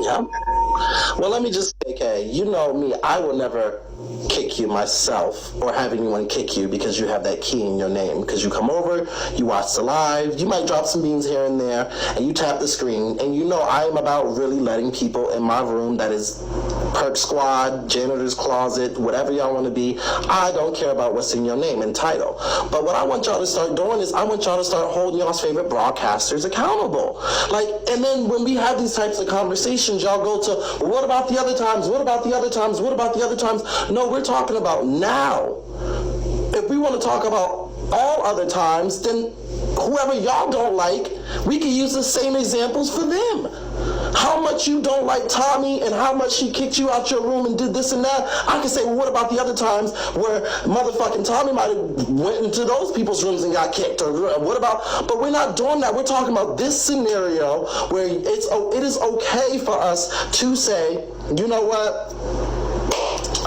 Yeah. Well, let me just say, okay, you know me, I will never kick you myself or have anyone kick you because you have that key in your name. Because you come over, you watch the live, you might drop some beans here and there, and you tap the screen. And you know I am about really letting people in my room, that is Perk Squad, Janitor's Closet, whatever y'all want to be. I don't care about what's in your name and title. But what I want y'all to start doing is I want y'all to start holding y'all's favorite broadcasters accountable. Like, and then when we have these types of conversations, y'all go to, well, what about the other times? What about the other times? What about the other times? No, we're talking about now. If we want to talk about all other times, then whoever y'all don't like, we can use the same examples for them. How much you don't like Tomi and how much she kicked you out your room and did this and that, I can say, well, what about the other times where motherfucking Tomi might have went into those people's rooms and got kicked? Or what about, but we're not doing that. We're talking about this scenario where it is okay for us to say, you know what?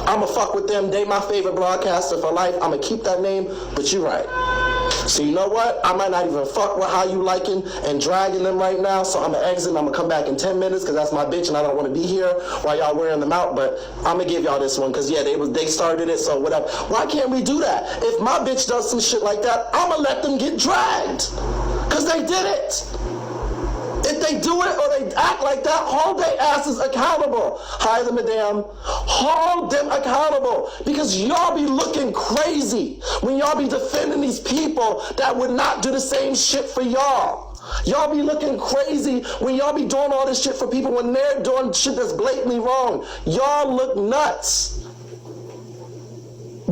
I'ma fuck with them. They my favorite broadcaster for life. I'ma keep that name, but you're right. So you know what? I might not even fuck with how you liking and dragging them right now, so I'm gonna exit and I'm gonna come back in 10 minutes because that's my bitch and I don't want to be here while y'all wearing them out, but I'm gonna give y'all this one because, yeah, they started it, so whatever. Why can't we do that? If my bitch does some shit like that, I'm gonna let them get dragged because they did it. If they do it or they act like that, hold their asses accountable. Hire them, madam. Hold them accountable. Because y'all be looking crazy when y'all be defending these people that would not do the same shit for y'all. Y'all be looking crazy when y'all be doing all this shit for people when they're doing shit that's blatantly wrong. Y'all look nuts.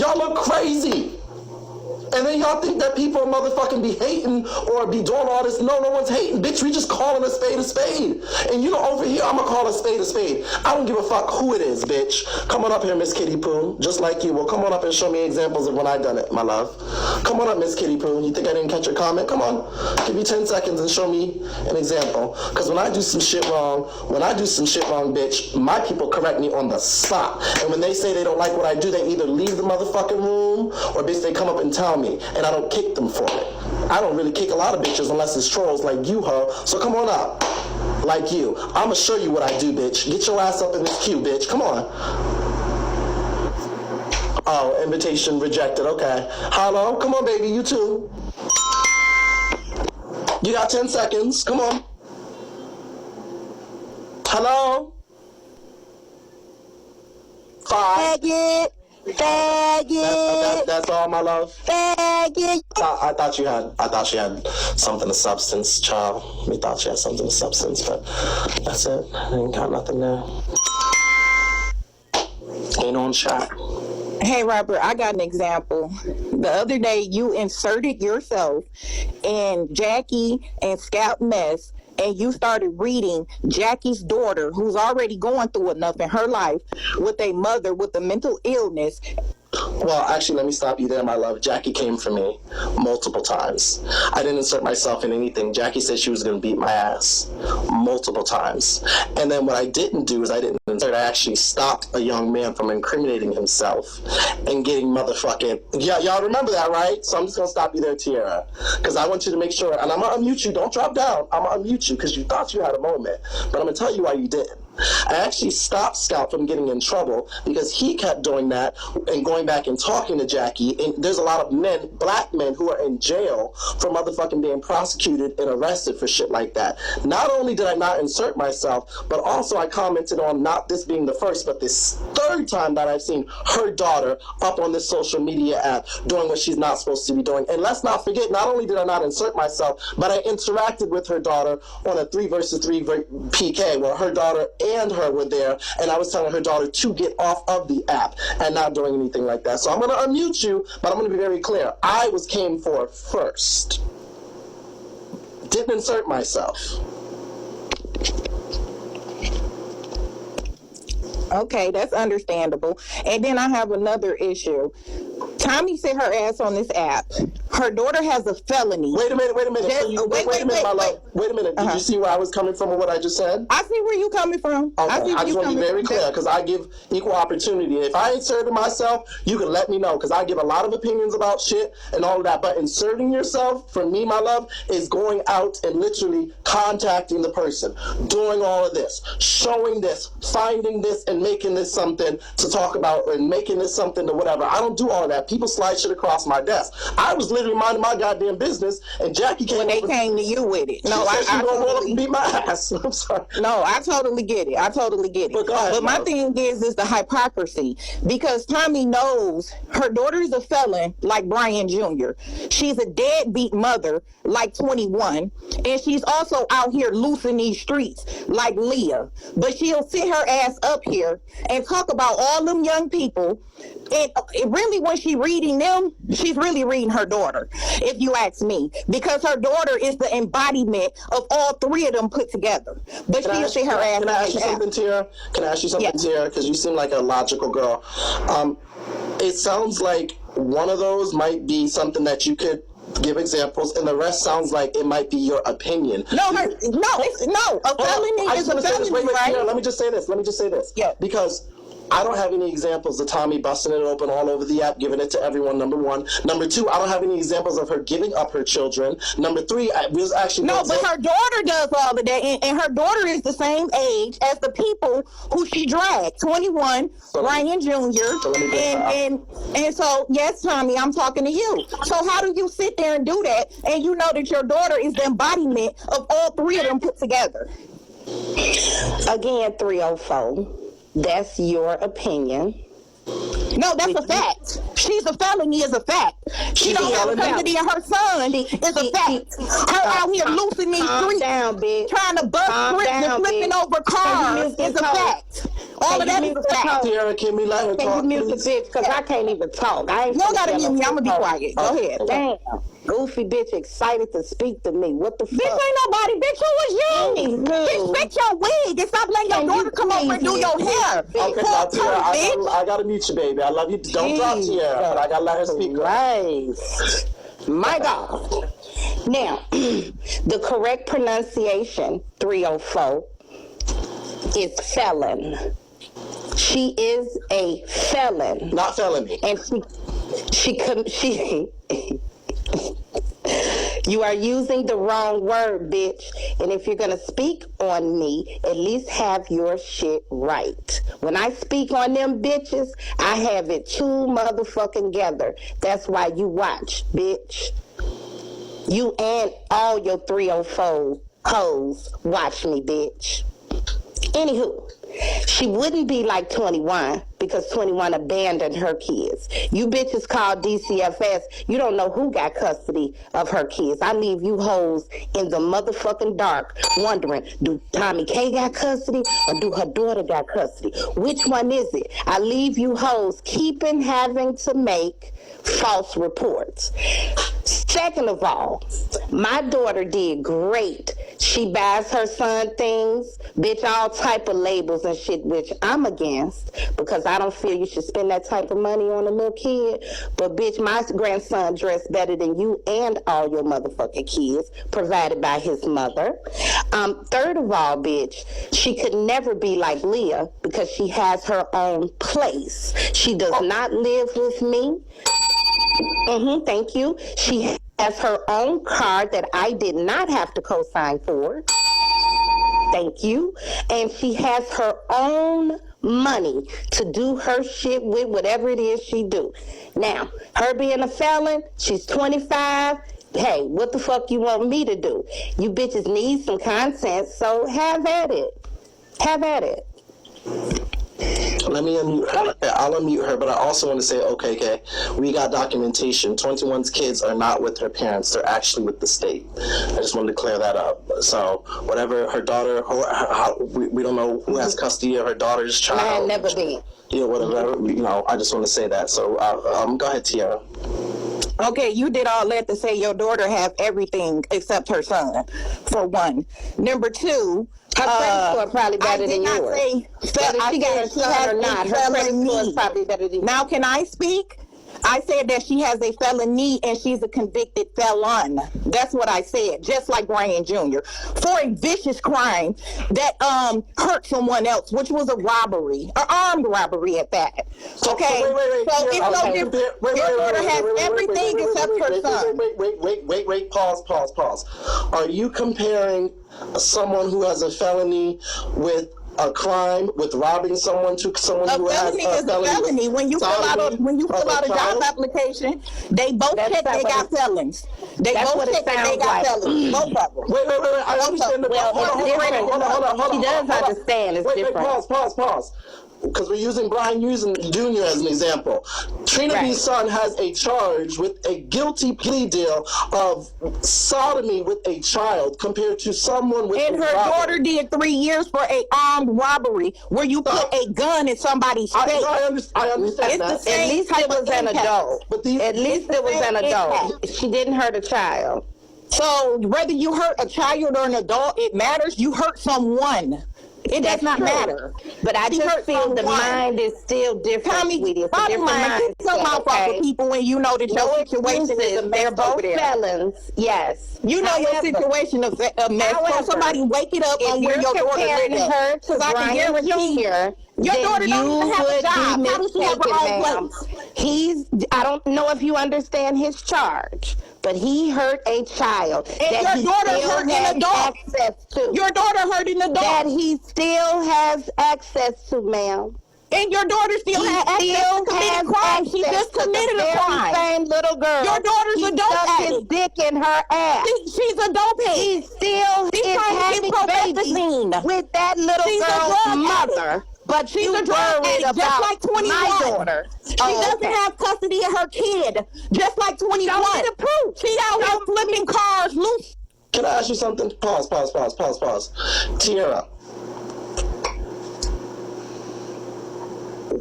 Y'all look crazy. And then y'all think that people motherfucking be hating or be doing all this. No, no one's hating. Bitch, we just calling a spade a spade. And you know, over here, I'm gonna call a spade a spade. I don't give a fuck who it is, bitch. Come on up here, Miss Kitty Poo. Just like you. Well, come on up and show me examples of when I done it, my love. Come on up, Miss Kitty Poo. You think I didn't catch your comment? Come on. Give me 10 seconds and show me an example. Because when I do some shit wrong, bitch, my people correct me on the spot. And when they say they don't like what I do, they either leave the motherfucking room or bitch, they come up and tell me, and I don't kick them for it. I don't really kick a lot of bitches unless it's trolls like you, ho. So come on up, like you. I'ma show you what I do, bitch. Get your ass up in this queue, bitch. Come on. Oh, invitation rejected. Okay. Hello, come on, baby. You too. You got 10 seconds. Come on. Hello. 5. Faggot. That's all, my love. Faggot. I thought you had something of substance, child. We thought you had something of substance, but that's it. I ain't got nothing there. Ain't on chat. Hey, Robert, I got an example. The other day, you inserted yourself in Jackie and Scout Mess, and you started reading Jackie's daughter, who's already going through enough in her life with a mother with a mental illness. Well, actually, let me stop you there, my love. Jackie came for me multiple times. I didn't insert myself in anything. Jackie said she was going to beat my ass multiple times. And then what I didn't do is I didn't insert. I actually stopped a young man from incriminating himself and getting motherfucking... Yeah, y'all remember that, right? So I'm just going to stop you there, Tiara. Because I want you to make sure... And I'm going to unmute you. Don't drop down. I'm going to unmute you because you thought you had a moment. But I'm going to tell you why you didn't. I actually stopped Scout from getting in trouble because he kept doing that and going back and talking to Jackie. And there's a lot of men, black men, who are in jail for motherfucking being prosecuted and arrested for shit like that. Not only did I not insert myself, but also I commented on not this being the first, but this third time that I've seen her daughter up on this social media app doing what she's not supposed to be doing. And let's not forget, not only did I not insert myself, but I interacted with her daughter on a 3 versus 3 PK where her daughter and her were there, and I was telling her daughter to get off of the app and not doing anything like that. So I'm going to unmute you, but I'm going to be very clear. I came for first. Didn't insert myself. Okay, that's understandable. And then I have another issue. Tomi sit her ass on this app. Her daughter has a felony. Wait a minute. Just, So wait a minute, my love. Wait a minute. Did you see where I was coming from with what I just said? I see where you coming from. Okay, I just want to be very clear because I give equal opportunity. If I inserted myself, you can let me know because I give a lot of opinions about shit and all of that. But inserting yourself, for me, my love, is going out and literally contacting the person, doing all of this, showing this, finding this, and making this something to talk about and making this something to whatever. I don't do all of that. People slide shit across my desk. I was literally minding my goddamn business, and Jackie came when they came to you with it. No, I totally beat my ass. I'm sorry. No, I totally get it. But go ahead, but my thing is the hypocrisy, because Tomi knows her daughter is a felon like Brian Jr. She's a deadbeat mother like 21, and she's also out here loose in these streets like Leah. But she'll sit her ass up here and talk about all them young people. And really, when she's reading them, she's really reading her daughter, if you ask me, because her daughter is the embodiment of all three of them put together. But she'll sit her ass. Can I ask you something, Tara? Tara? Because you seem like a logical girl. It sounds like one of those might be something that you could give examples, and the rest sounds like it might be your opinion. A felony is a felony, wait, right? Tara, let me just say this. Yeah. Because I don't have any examples of Tomi busting it open all over the app, giving it to everyone, number one. Number two, I don't have any examples of her giving up her children. Number three, was actually... No, but her daughter does all of that, and her daughter is the same age as the people who she dragged, 21, Brian Jr., and so, yes, Tomi, I'm talking to you. So how do you sit there and do that, and you know that your daughter is the embodiment of all three of them put together? Again, 304. That's your opinion. No, that's a fact. She's a felony is a fact. She don't have custody of her son is a fact. Her out here loosing these streets, trying to bust bricks and flipping over cars is a fact. All of that is a fact. Tara, can we let her talk? Can you mute the bitch? Because I can't even talk. You don't gotta mute me. I'm gonna be quiet. Go ahead. Damn. Goofy bitch excited to speak to me. What the fuck? Bitch ain't nobody. Bitch, who was you? Bitch, fix your wig and stop letting your daughter come over and do your hair. Okay, now, Tara, I gotta mute you, baby. I love you. Don't drop Tara, but I gotta let her speak. Right. My God. Now, the correct pronunciation, 304, is felon. She is a felon. Not felony. And she you are using the wrong word, bitch. And if you're going to speak on me, at least have your shit right. When I speak on them bitches, I have it too motherfucking together. That's why you watch, bitch. You and all your 304 hoes watch me, bitch. Anywho, she wouldn't be like 21 because 21 abandoned her kids. You bitches called DCFS. You don't know who got custody of her kids. I leave you hoes in the motherfucking dark wondering, do Tomi K got custody or do her daughter got custody? Which one is it? I leave you hoes keeping having to make false reports. Second of all, my daughter did great. She buys her son things, bitch, all type of labels and shit, which I'm against because I don't feel you should spend that type of money on a little kid. But bitch, my grandson dressed better than you and all your motherfucking kids, provided by his mother. Third of all, bitch, she could never be like Leah because she has her own place. She does not live with me. Thank you. She has her own car that I did not have to co-sign for. Thank you. And she has her own money to do her shit with, whatever it is she do. Now, her being a felon, she's 25. Hey, what the fuck you want me to do? You bitches need some content, so have at it. Have at it. Let me unmute her. I'll unmute her, but I also want to say, okay, we got documentation. 21's kids are not with her parents. They're actually with the state. I just wanted to clear that up. So whatever her daughter, we don't know who has custody of her daughter's child. Mine never been. Yeah, whatever. I just want to say that. So go ahead, Tiara. Okay, you did all that to say your daughter have everything except her son, for one. Number two, her credit score probably better than yours. Whether she got her son or not, her credit score is probably better than yours. Now, can I speak? I said that she has a felony and she's a convicted felon. That's what I said, just like Brian Jr. for a vicious crime that hurt someone else, which was a robbery, an armed robbery at that. Okay, wait. So it's no Okay. different. Your daughter has everything except her son. Wait. Pause. Are you comparing someone who has a felony with a crime, with robbing someone, to someone who has a felony? A felony. When you fill out a job application, they both check they got felons. They both check that they got felons. Both of them. Wait. I understand the hold on. She does understand. It's different. Pause. Because we're using Brian Jr. as an example. Trina B's son has a charge with a guilty plea deal of sodomy with a child compared to someone with and her daughter did 3 years for a armed robbery where you put a gun in somebody's face. I understand that. At least it was an adult. At least it was an adult. She didn't hurt a child. So whether you hurt a child or an adult, it matters. You hurt someone. It does not matter. But I just feel the mind is still different, Tommy, sweetie. It's a bottom different line, mindset. keep your mouth off of people when you know that your situation is a mess. They're both over there. felons, yes. You know your situation is a mess. So somebody wake it up on where your daughter lives at. Because I can guarantee your daughter don't even have a job. How does she have her own place? I don't know if you understand his charge, but he hurt a child. And your daughter hurt an adult. Your daughter hurt an adult. That he still has access to, ma'am. And your daughter still has access to commit a crime. She just committed a crime. Same little girl. Your daughter's a dope addict. His dick in her ass. She's a dope addict. He still is having babies with that little girl's mother. But she's a drug addict, just like 21. My daughter. She doesn't have custody of her kid, just like 21. Show me the proof. She out here flipping cars loose. Can I ask you something? Pause. Tiara.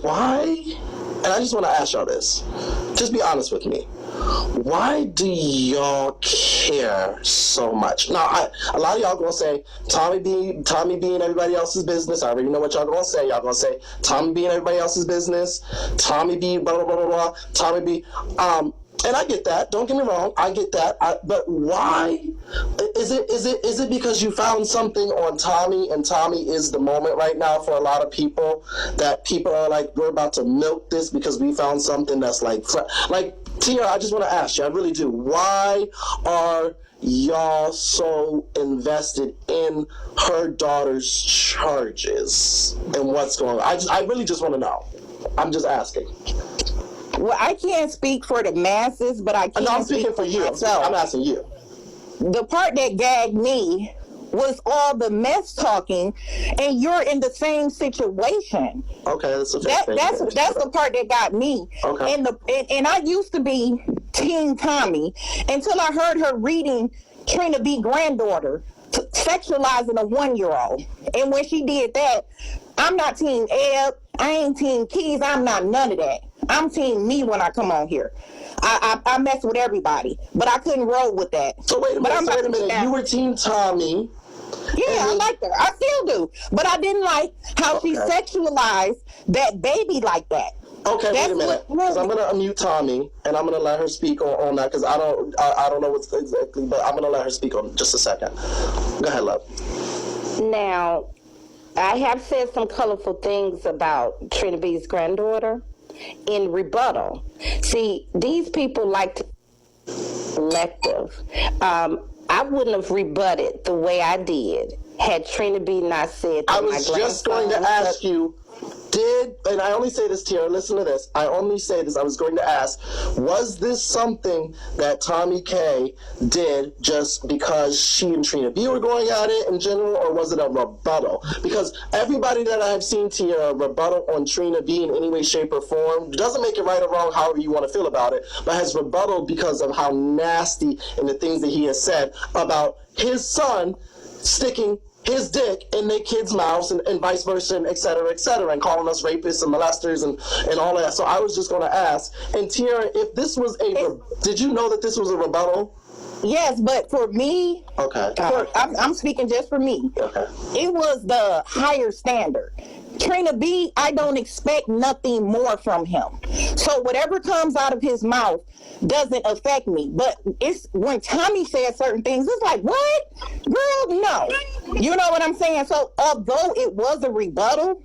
Why? And I just want to ask y'all this. Just be honest with me. Why do y'all care so much? Now, a lot of y'all gonna say Tomi being everybody else's business. I already know what y'all gonna say. Y'all gonna say Tomi being everybody else's business. Tomi be blah blah blah blah blah. Tomi be and I get that. Don't get me wrong. I get that. But why? Is it because you found something on Tomi and Tomi is the moment right now for a lot of people that people are like, we're about to milk this because we found something that's like Tiara, I just want to ask you, I really do. Why are y'all so invested in her daughter's charges and what's going on? I really just want to know. I'm just asking. Well, I can't speak for the masses, but I can. No, I'm speaking for you. Myself. I'm asking you. The part that gagged me was all the mess talking, and you're in the same situation. Okay, that's okay. That's the part that got me. Okay. And I used to be Team Tomi until I heard her reading Trina B. granddaughter sexualizing a 1-year-old, and when she did that, I'm not Team Eb. I ain't Team Keys. I'm not none of that. I'm Team me when I come on here. I mess with everybody, but I couldn't roll with that. So wait a minute. You were Team Tomi. Yeah, I liked her. I still do. But I didn't like how she sexualized that baby like that. Okay, wait a minute. Because I'm going to unmute Tomi, and I'm going to let her speak on that, because I don't know what's exactly, but I'm going to let her speak on just a second. Go ahead, love. Now, I have said some colorful things about Trina B's granddaughter in rebuttal. See, these people like to be selective. I wouldn't have rebutted the way I did had Trina B not said that. I was just going to ask you, and I only say this to you, listen to this. I only say this, I was going to ask, was this something that Tomi K did just because she and Trina B were going at it in general, or was it a rebuttal? Because everybody that I have seen to a rebuttal on Trina B in any way, shape, or form doesn't make it right or wrong, however you want to feel about it, but has rebuttal because of how nasty and the things that he has said about his son sticking his dick in their kids' mouths and vice versa, and et cetera, and calling us rapists and molesters and all of that. So I was just going to ask, and Tiara, if this was did you know that this was a rebuttal? Yes, but for me, Okay. I'm speaking just for me. Okay. It was the higher standard. Trina B, I don't expect nothing more from him. So whatever comes out of his mouth doesn't affect me. But it's when Tommy says certain things, it's like, what? Girl, no. You know what I'm saying? So although it was a rebuttal,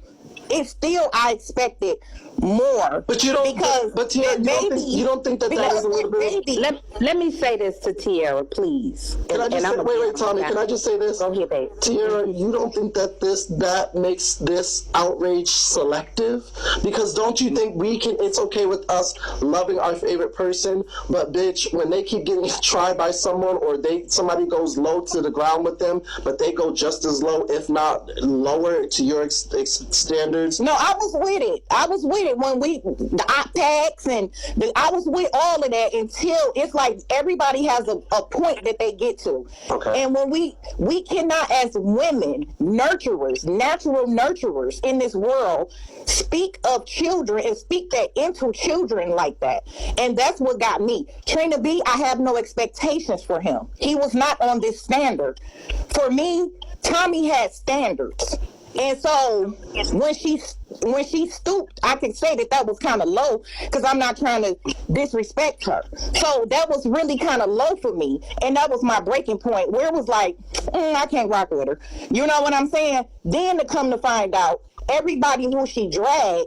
it's still I expected more. But you don't. Because But Tiara, you don't think that that is a little bit. Let me say this to Tiara, please. Can I just say, wait, Tommy? Can I just say this? Go ahead, babe. Tiara, you don't think that that makes this outrage selective? Because don't you think it's okay with us loving our favorite person, but bitch, when they keep getting tried by someone or somebody goes low to the ground with them, but they go just as low, if not lower, to your standards? No, I was with it. I was with it when the op packs and I was with all of that until it's like everybody has a point that they get to. Okay. And when we cannot, as women, nurturers, natural nurturers in this world, speak of children and speak that into children like that. And that's what got me. Trina B, I have no expectations for him. He was not on this standard. For me, Tommy had standards. And so when she stooped, I can say that was kind of low because I'm not trying to disrespect her. So that was really kind of low for me. And that was my breaking point where it was like, I can't rock with her. You know what I'm saying? Then to come to find out, everybody who she dragged,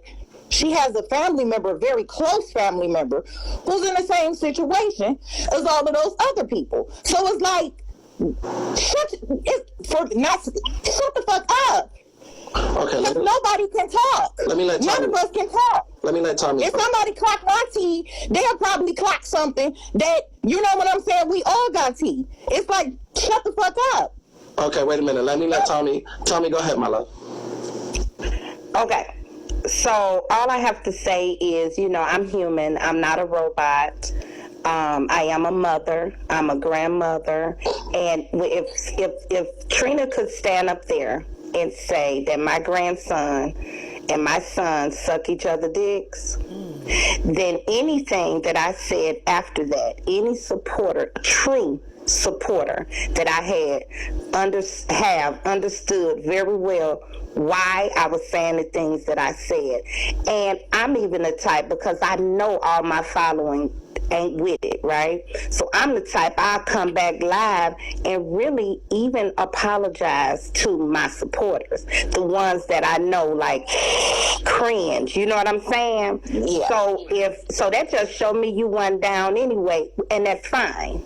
she has a family member, a very close family member, who's in the same situation as all of those other people. So it's like, shut the fuck up. Okay. Because nobody can talk. None of us can talk. Let me let Tommy. If somebody clock my tea, they'll probably clock something that, you know what I'm saying, we all got tea. It's like, shut the fuck up. Okay, wait a minute. Let me let Tommy. Tommy, go ahead, my love. Okay. So all I have to say is, I'm human. I'm not a robot. I am a mother. I'm a grandmother. And if Trina could stand up there and say that my grandson and my son suck each other dicks, then anything that I said after that, any supporter, true supporter that I have understood very well why I was saying the things that I said. And I'm even the type, because I know all my following ain't with it, right? So I'm the type, I'll come back live and really even apologize to my supporters, the ones that I know like cringe, you know what I'm saying? Yeah. So that just showed me you went down anyway, and that's fine.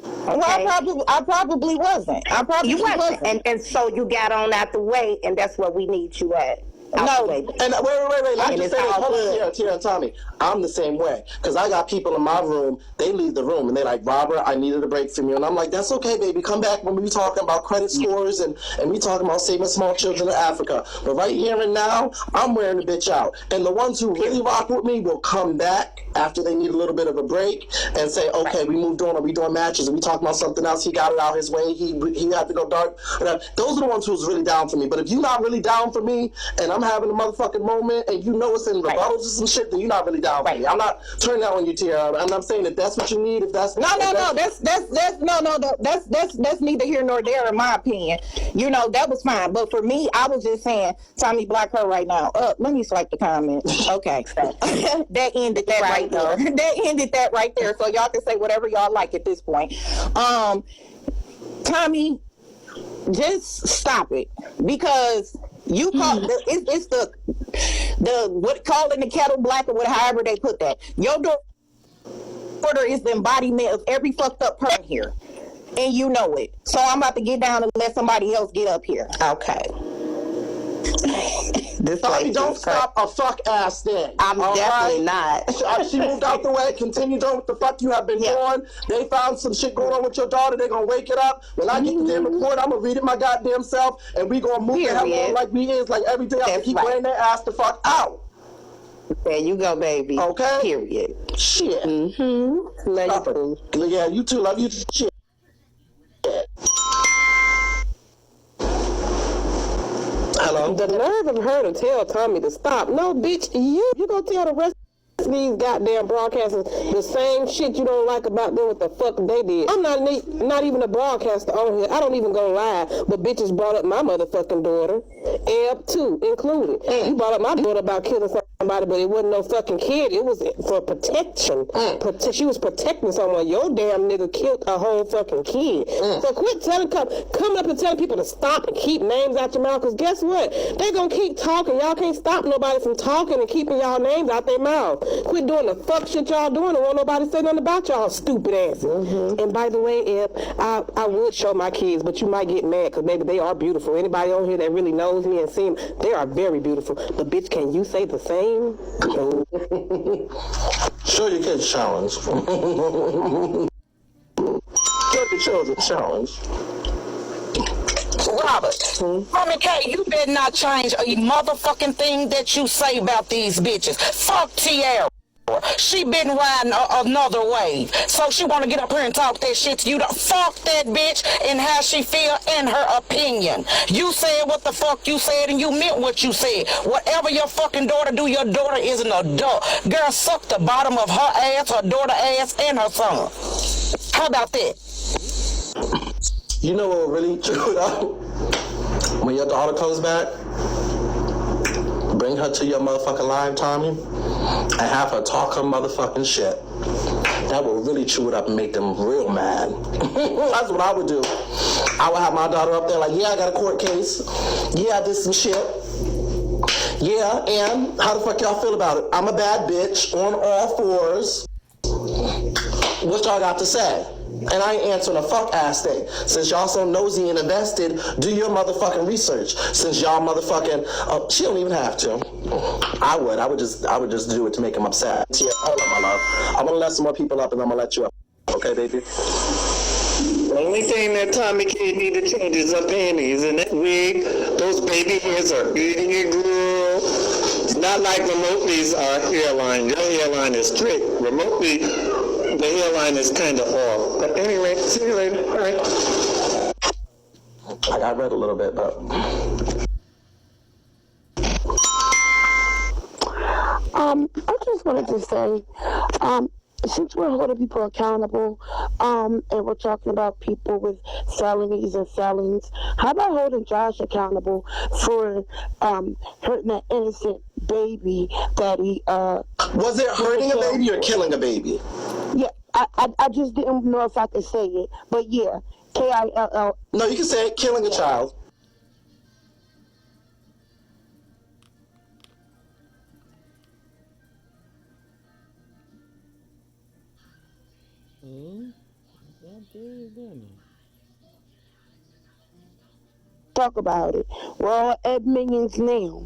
Okay. Well, I probably wasn't. You wasn't. And so you got on out the way, and that's where we need you at. No, and wait. Let me just say this. Hold on, Tiara and Tommy. I'm the same way. Because I got people in my room, they leave the room, and they're like, Robert, I needed a break from you. And I'm like, that's okay, baby. Come back when we talking about credit scores and we talking about saving small children in Africa. But right here and now, I'm wearing the bitch out. And the ones who really rock with me will come back after they need a little bit of a break and say, okay, we moved on, or we doing matches, and we talking about something else. He got it out his way. He had to go dark. Those are the ones who's really down for me. But if you're not really down for me, and I'm having a motherfucking moment, and you know it's in rebuttals or some shit, then you're not really down for me. I'm not turning that on you, Tiara. I'm not saying that that's what you need. If that's that's neither here nor there in my opinion. You know, that was fine. But for me, I was just saying, Tommy block her right now. Let me swipe the comment. Okay. That ended that right there. That ended that right there. So y'all can say whatever y'all like at this point. Tommy, just stop it, because you call it's the what, calling the kettle black or however they put that. Your daughter is the embodiment of every fucked up person here, and you know it. So I'm about to get down and let somebody else get up here. Okay. Tommy, don't stop a fuck ass thing. I'm definitely not. She moved out the way. Continue doing what the fuck you have been doing. They found some shit going on with your daughter. They're gonna wake it up. When I get the damn report, I'm gonna read it my goddamn self, and we gonna move the hell on like we is, like every day. I keep wearing their ass the fuck out. There you go, baby. Okay. Period. Shit. Love you too. Yeah, you too. Love you. Shit. Hello? The nerve of her to tell Tommy to stop. No, bitch, you gonna tell the rest these goddamn broadcasters the same shit you don't like about them, what the fuck they did. I'm not even a broadcaster on here. I don't even go live, but bitches brought up my motherfucking daughter, Eb too, included. You brought up my daughter about killing somebody, but it wasn't no fucking kid. It was for protection. She was protecting someone. Your damn nigga killed a whole fucking kid. So quit coming up and telling people to stop and keep names out your mouth, because guess what? They gonna keep talking. Y'all can't stop nobody from talking and keeping y'all names out their mouth. Quit doing the fuck shit y'all doing and won't nobody say nothing about y'all stupid asses. And by the way, Eb, I would show my kids, but you might get mad because maybe they are beautiful. Anybody on here that really knows me and see them, they are very beautiful. But bitch, can you say the same? No. Show your kids challenge. Show your children challenge. Robert, Mommy K, you better not change a motherfucking thing that you say about these bitches. Fuck Tierra. She been riding another wave, so she want to get up here and talk that shit to you. Fuck that bitch and how she feel and her opinion. You said what the fuck you said and you meant what you said. Whatever your fucking daughter do, your daughter is an adult. Girl, suck the bottom of her ass, her daughter ass, and her son. How about that? You know what will really chew it out? When your daughter comes back, bring her to your motherfucking live, Tommy, and have her talk her motherfucking shit. That will really chew it up and make them real mad. That's what I would do. I would have my daughter up there like, yeah, I got a court case. Yeah, I did some shit. Yeah, and how the fuck y'all feel about it? I'm a bad bitch on all fours. What y'all got to say? And I ain't answering a fuck ass thing. Since y'all so nosy and invested, do your motherfucking research. Since y'all motherfucking, she don't even have to. I would just do it to make him upset. Yeah, hold on, my love. I'm gonna let some more people up and I'm gonna let you up. Okay, baby? The only thing that Tommy K need to change is her panties and that wig. Those baby hairs are eating it, girl. It's not like remotely's hairline. Your hairline is straight. Remotely, the hairline is kind of off. But anyway, see you later. All right. I got read a little bit, but... I just wanted to say, since we're holding people accountable, and we're talking about people with felonies and felons, how about holding Josh accountable for hurting an innocent baby that he Was it hurting a baby or killing a baby? Yeah, I just didn't know if I could say it, but yeah, Kill. No, you can say it, killing a child. Talk about it. We're all at millions now.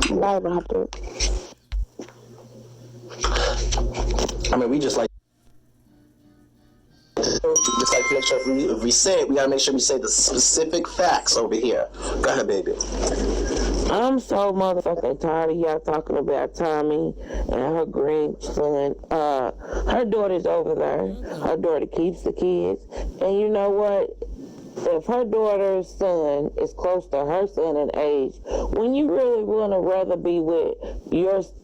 I don't have to. I mean, we just like to make sure if we say it, we gotta make sure we say the specific facts over here. Go ahead, baby. I'm so motherfucking tired of y'all talking about Tommy and her grandson. Her daughter's over there. Her daughter keeps the kids. And you know what? If her daughter's son is close to her son in age, when you really want to rather be with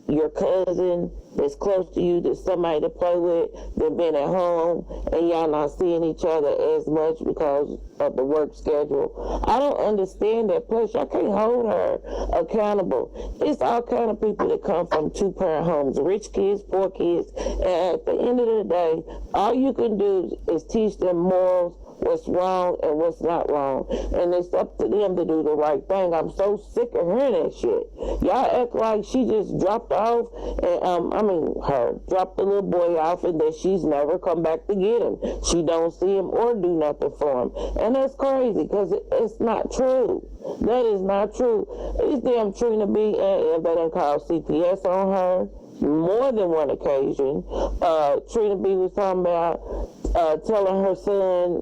your cousin that's close to you, that's somebody to play with, than being at home and y'all not seeing each other as much because of the work schedule. I don't understand that. Plus, I can't hold her accountable. It's all kind of people that come from two-parent homes, rich kids, poor kids, and at the end of the day, all you can do is teach them morals, what's wrong and what's not wrong. And it's up to them to do the right thing. I'm so sick of hearing that shit. Y'all act like she just dropped off, and dropped the little boy off and that she's never come back to get him. She don't see him or do nothing for him. And that's crazy because it's not true. That is not true. It's damn Trina B and they done called CPS on her more than one occasion. Trina B was talking about telling his son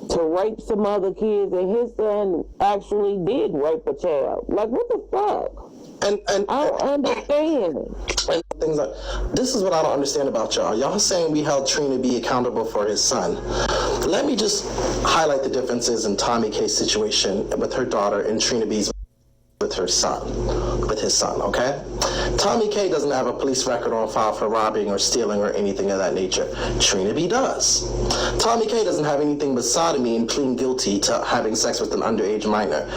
to rape some other kids, and his son actually did rape a child. Like, what the fuck? And I don't understand. And things like this is what I don't understand about y'all. Y'all saying we held Trina B accountable for his son. Let me just highlight the differences in Tommy K's situation with her daughter and Trina B's with his son, okay? Tomi K doesn't have a police record on file for robbing or stealing or anything of that nature. Trina B does. Tomi K doesn't have anything but sodomy and pleading guilty to having sex with an underage minor.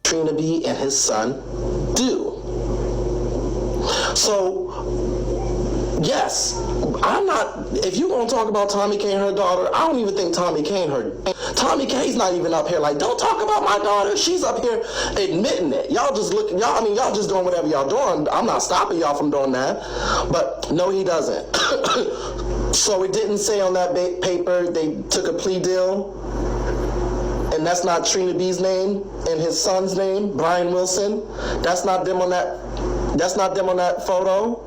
Trina B and his son do. So, yes, if you're going to talk about Tomi K and her daughter, I don't even think Tomi K's not even up here like, don't talk about my daughter. She's up here admitting it. Y'all just doing whatever y'all doing. I'm not stopping y'all from doing that. But no, he doesn't. So it didn't say on that paper they took a plea deal. And that's not Trina B's name and his son's name, Brian Wilson. That's not them on that photo.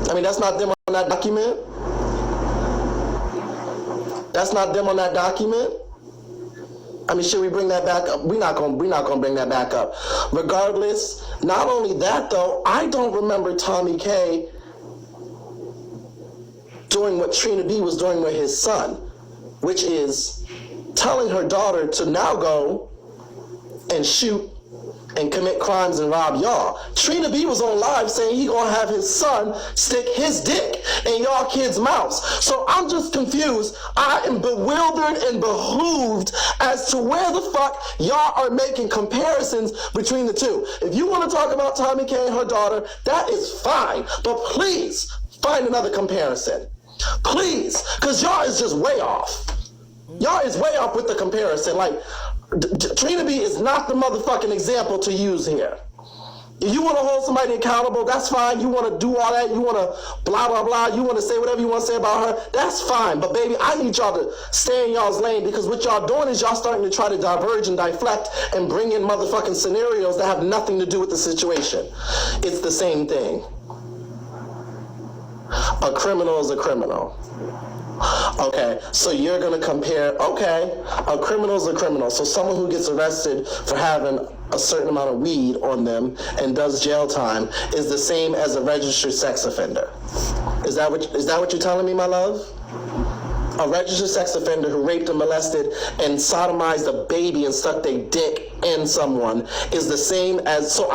I mean, that's not them on that document. That's not them on that document. I mean, should we bring that back up? We're not gonna bring that back up. Regardless, not only that though, I don't remember Tomi K doing what Trina B was doing with his son, which is telling her daughter to now go and shoot and commit crimes and rob y'all. Trina B was on live saying he gonna have his son stick his dick in y'all kids' mouths. So I'm just confused. I am bewildered and behooved as to where the fuck y'all are making comparisons between the two. If you want to talk about Tomi K and her daughter, that is fine. But please find another comparison. Please, because y'all is just way off. Y'all is way off with the comparison. Like, Trina B is not the motherfucking example to use here. If you want to hold somebody accountable, that's fine. You want to do all that. You want to blah, blah, blah. You want to say whatever you want to say about her. That's fine. But, baby, I need y'all to stay in y'all's lane because what y'all doing is y'all starting to try to diverge and deflect and bring in motherfucking scenarios that have nothing to do with the situation. It's the same thing. A criminal is a criminal. Okay, so you're going to compare, okay, a criminal's a criminal. So someone who gets arrested for having a certain amount of weed on them and does jail time is the same as a registered sex offender. Is that what you're telling me, my love? A registered sex offender who raped and molested and sodomized a baby and stuck their dick in someone is the same as, so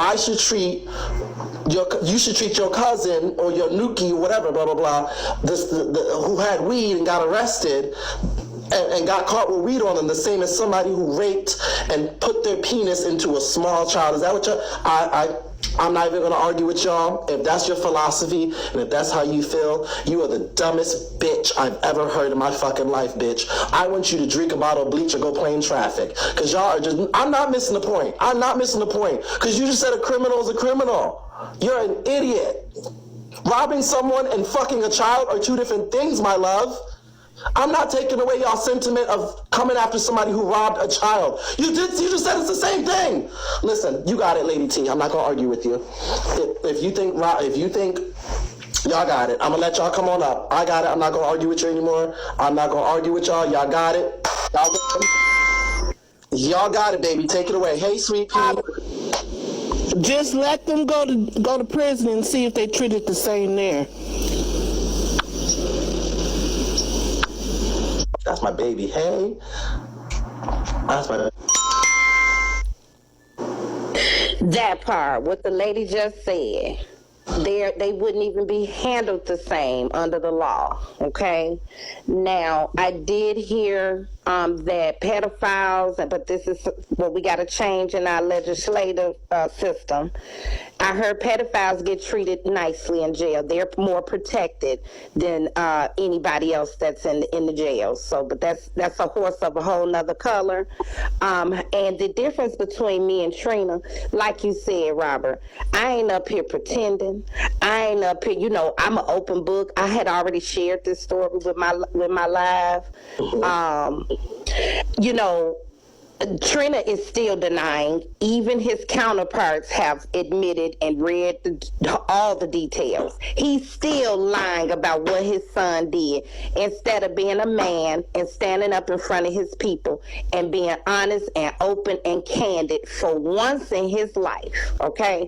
you should treat your cousin or your nookie, whatever, blah, blah, blah, who had weed and got arrested and got caught with weed on them, the same as somebody who raped and put their penis into a small child. Is that what I'm not even going to argue with y'all. If that's your philosophy and if that's how you feel, you are the dumbest bitch I've ever heard in my fucking life, bitch. I want you to drink a bottle of bleach or go play in traffic. Because y'all are just, I'm not missing the point. Because you just said a criminal is a criminal. You're an idiot. Robbing someone and fucking a child are two different things, my love. I'm not taking away y'all sentiment of coming after somebody who robbed a child. You just said it's the same thing. Listen, you got it, Lady T. I'm not gonna argue with you. If you think y'all got it, I'm gonna let y'all come on up. I got it. I'm not gonna argue with you anymore. I'm not gonna argue with y'all. Y'all got it. Y'all got it, baby. Take it away. Hey, sweet pea. Just let them go to prison and see if they treat it the same there. That's my baby. Hey. That's my That part, what the lady just said, they wouldn't even be handled the same under the law, okay? Now, I did hear that pedophiles, but this is what we got to change in our legislative system. I heard pedophiles get treated nicely in jail. They're more protected than anybody else that's in the jail. So, but that's a horse of a whole nother color. And the difference between me and Trina, like you said, Robert, I ain't up here pretending. I ain't up here, I'm an open book. I had already shared this story with my live. Trina is still denying. Even his counterparts have admitted and read all the details. He's still lying about what his son did instead of being a man and standing up in front of his people and being honest and open and candid for once in his life, okay?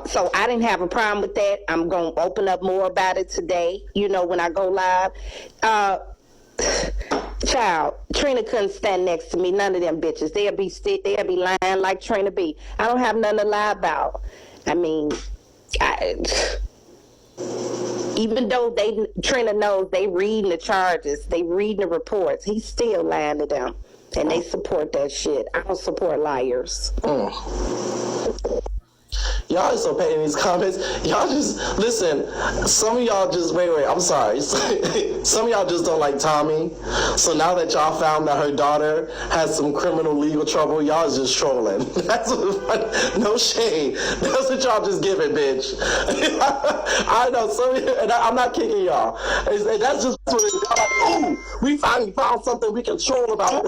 So I didn't have a problem with that. I'm going to open up more about it today, when I go live. Child, Trina couldn't stand next to me. None of them bitches. They'll be lying like Trina B. I don't have nothing to lie about. I mean, even though Trina knows they reading the charges, they reading the reports, he's still lying to them. And they support that shit. I don't support liars. Y'all are so petty in these comments. Y'all just, listen, some of y'all just, wait, I'm sorry. Some of y'all just don't like Tomi. So now that y'all found that her daughter has some criminal legal trouble, y'all is just trolling. That's what, no shade. That's what y'all just giving, bitch. I know, some of you, and I'm not kicking y'all. That's just what it is. Y'all like, ooh, we finally found something we can troll about.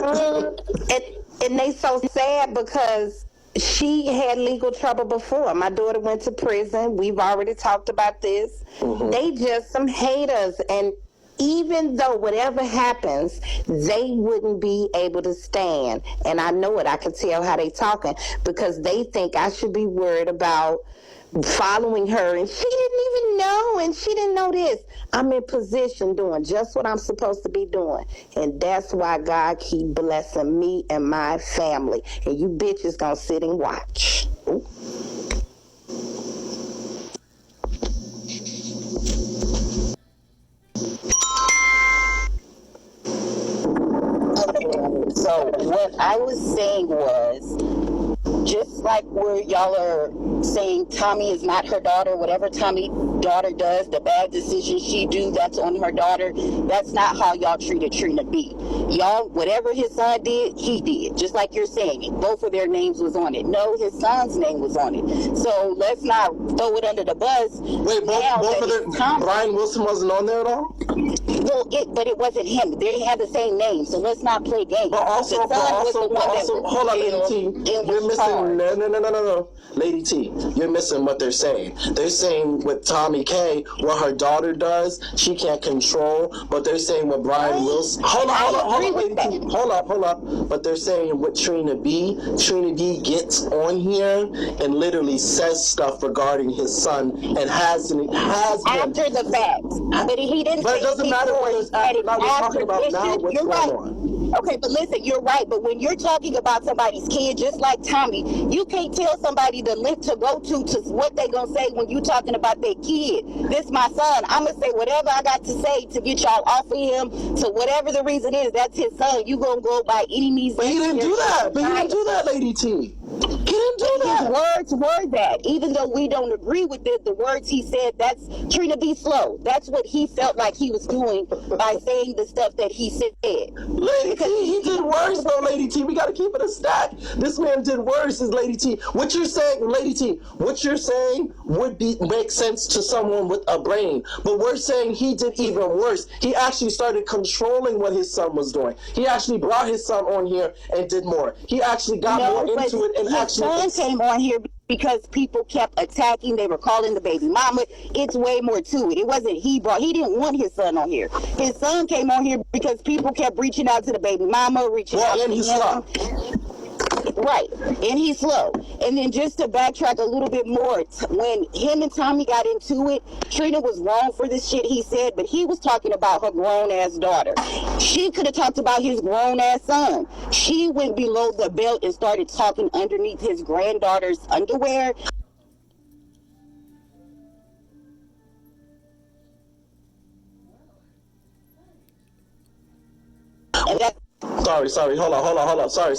And they so sad because she had legal trouble before. My daughter went to prison. We've already talked about this. They just some haters. And even though whatever happens, they wouldn't be able to stand. And I know it. I can tell how they talking because they think I should be worried about following her, and she didn't even know, and she didn't know this. I'm in position doing just what I'm supposed to be doing, and that's why God keep blessing me and my family, and you bitches gonna sit and watch. Ooh. So what I was saying was, just like where y'all are saying Tomi is not her daughter, whatever Tomi's daughter does, the bad decisions she do, that's on her daughter. That's not how y'all treated Trina B. Y'all, whatever his son did, he did. Just like you're saying, both of their names was on it. No, his son's name was on it. So let's not throw it under the bus. Wait, both of them, Brian Wilson wasn't on there at all? Well, but it wasn't him. They had the same name, so let's not play games. But also, hold on, Lady T. You're missing, no. Lady T, you're missing what they're saying. They're saying with Tomi K, what her daughter does, she can't control, but they're saying what Brian Wilson, hold on, Lady T, hold up. But they're saying with Trina B gets on here and literally says stuff regarding his son and has after the fact. But he didn't. But it doesn't matter what we're talking about now. What's going on? Okay, but listen, you're right. But when you're talking about somebody's kid, just like Tomi, you can't tell somebody the link to go to what they gonna say when you talking about their kid. This my son. I'm gonna say whatever I got to say to get y'all off of him. So whatever the reason is, that's his son. You gonna go by any means. But he didn't do that. Lady T. He didn't do that. His words were that. Even though we don't agree with it, the words he said, that's Trina B. Slow. That's what he felt like he was doing by saying the stuff that he said. Lady T, he did worse though, Lady T. We gotta keep it a stack. This man did worse, is Lady T. What you're saying, Lady T, would make sense to someone with a brain. But we're saying he did even worse. He actually started controlling what his son was doing. He actually brought his son on here and did more. He actually got more into it and his son came on here because people kept attacking. They were calling the baby mama. It's way more to it. It wasn't he didn't want his son on here. His son came on here because people kept reaching out to the baby mama, and he's slow. Right, and he's slow. And then just to backtrack a little bit more, when him and Tomi got into it, Trina was wrong for this shit he said, but he was talking about her grown-ass daughter. She could have talked about his grown-ass son. She went below the belt and started talking underneath his granddaughter's underwear. And that's Sorry. Hold on. Sorry.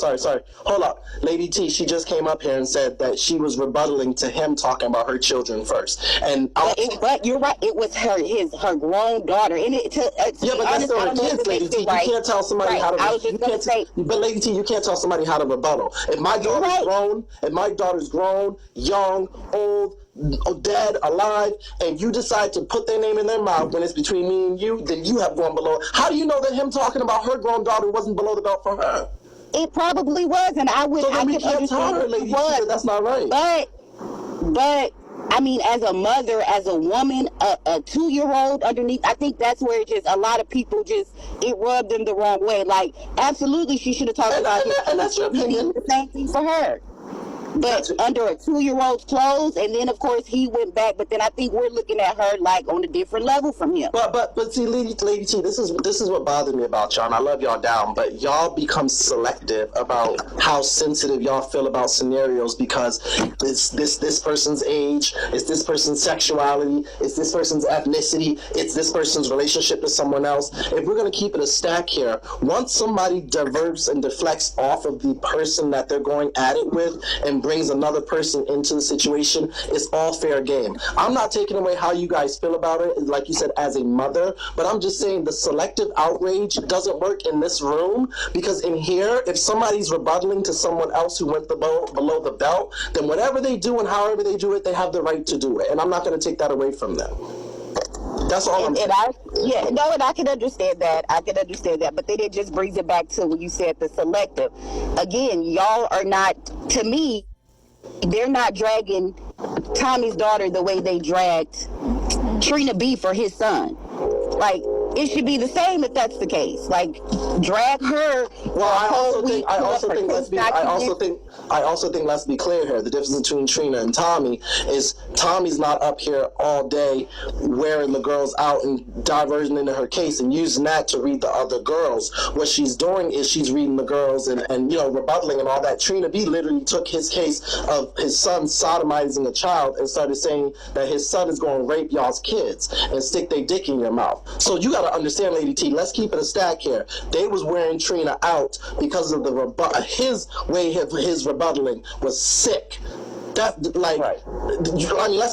Hold up. Lady T, she just came up here and said that she was rebutting to him talking about her children first. But you're right. It was her grown daughter. And but that's still her kids, Lady T. You can't tell somebody how to. I was just going to say. But Lady T, you can't tell somebody how to rebuttal. If my daughter's grown, young, old, dead, alive, and you decide to put their name in their mouth when it's between me and you, then you have gone below. How do you know that him talking about her grown daughter wasn't below the belt for her? It probably was, and I can understand her, Lady T, that's not right. But I mean, as a mother, as a woman, a 2-year-old underneath, I think that's where a lot of people it rubbed them the wrong way. Like, absolutely, she should have talked about it. And that's your opinion. The same thing for her. but under a 2-year-old's clothes, and then of course he went back. But then I think we're looking at her like on a different level from him. But see, Lady T, this is what bothered me about y'all, and I love y'all down, but y'all become selective about how sensitive y'all feel about scenarios because it's this person's age, it's this person's sexuality, it's this person's ethnicity, it's this person's relationship to someone else. If we're gonna keep it a stack here, once somebody diverts and deflects off of the person that they're going at it with and brings another person into the situation, it's all fair game. I'm not taking away how you guys feel about it, like you said, as a mother, but I'm just saying the selective outrage doesn't work in this room, because in here, if somebody's rebuttaling to someone else who went below the belt, then whatever they do and however they do it, they have the right to do it, and I'm not going to take that away from them. That's all I'm saying. And I can understand that. But then it just brings it back to when you said the selective. Again, y'all are not, to me, they're not dragging Tommy's daughter the way they dragged Trina B for his son. Like, it should be the same if that's the case. Like, drag her. I also think let's be clear here. The difference between Trina and Tommy is Tommy's not up here all day wearing the girls out and diverting into her case and using that to read the other girls. What she's doing is she's reading the girls and rebuttaling and all that. Trina B literally took his case of his son sodomizing a child and started saying that his son is going to rape y'all's kids and stick their dick in your mouth. So you got to understand, Lady T, let's keep it a stack here. They was wearing Trina out because of his way of his rebuttaling was sick. Let's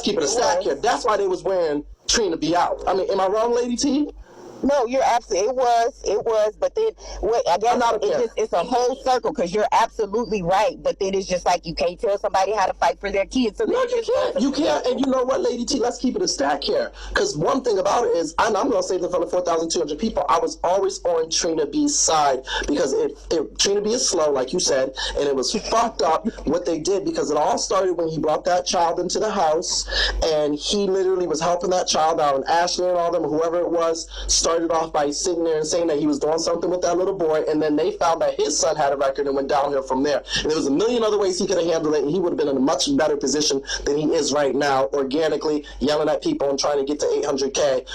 keep it a stack here. That's why they was wearing Trina B out. I mean, am I wrong, Lady T? No, you're absolutely. It was. But then, I guess it's a whole circle because you're absolutely right. But then it's just like you can't tell somebody how to fight for their kids. So no, you can't. You can't. And you know what, Lady T? Let's keep it a stack here. Because one thing about it is, I'm going to say that for the 4,200 people, I was always on Trina B's side because Trina B is slow, like you said, and it was fucked up what they did because it all started when he brought that child into the house and he literally was helping that child out, and Ashley and all them, whoever it was, started off by sitting there and saying that he was doing something with that little boy, and then they found that his son had a record and went downhill from there. And there was a million other ways he could have handled it, and he would have been in a much better position than he is right now, organically yelling at people and trying to get to 800K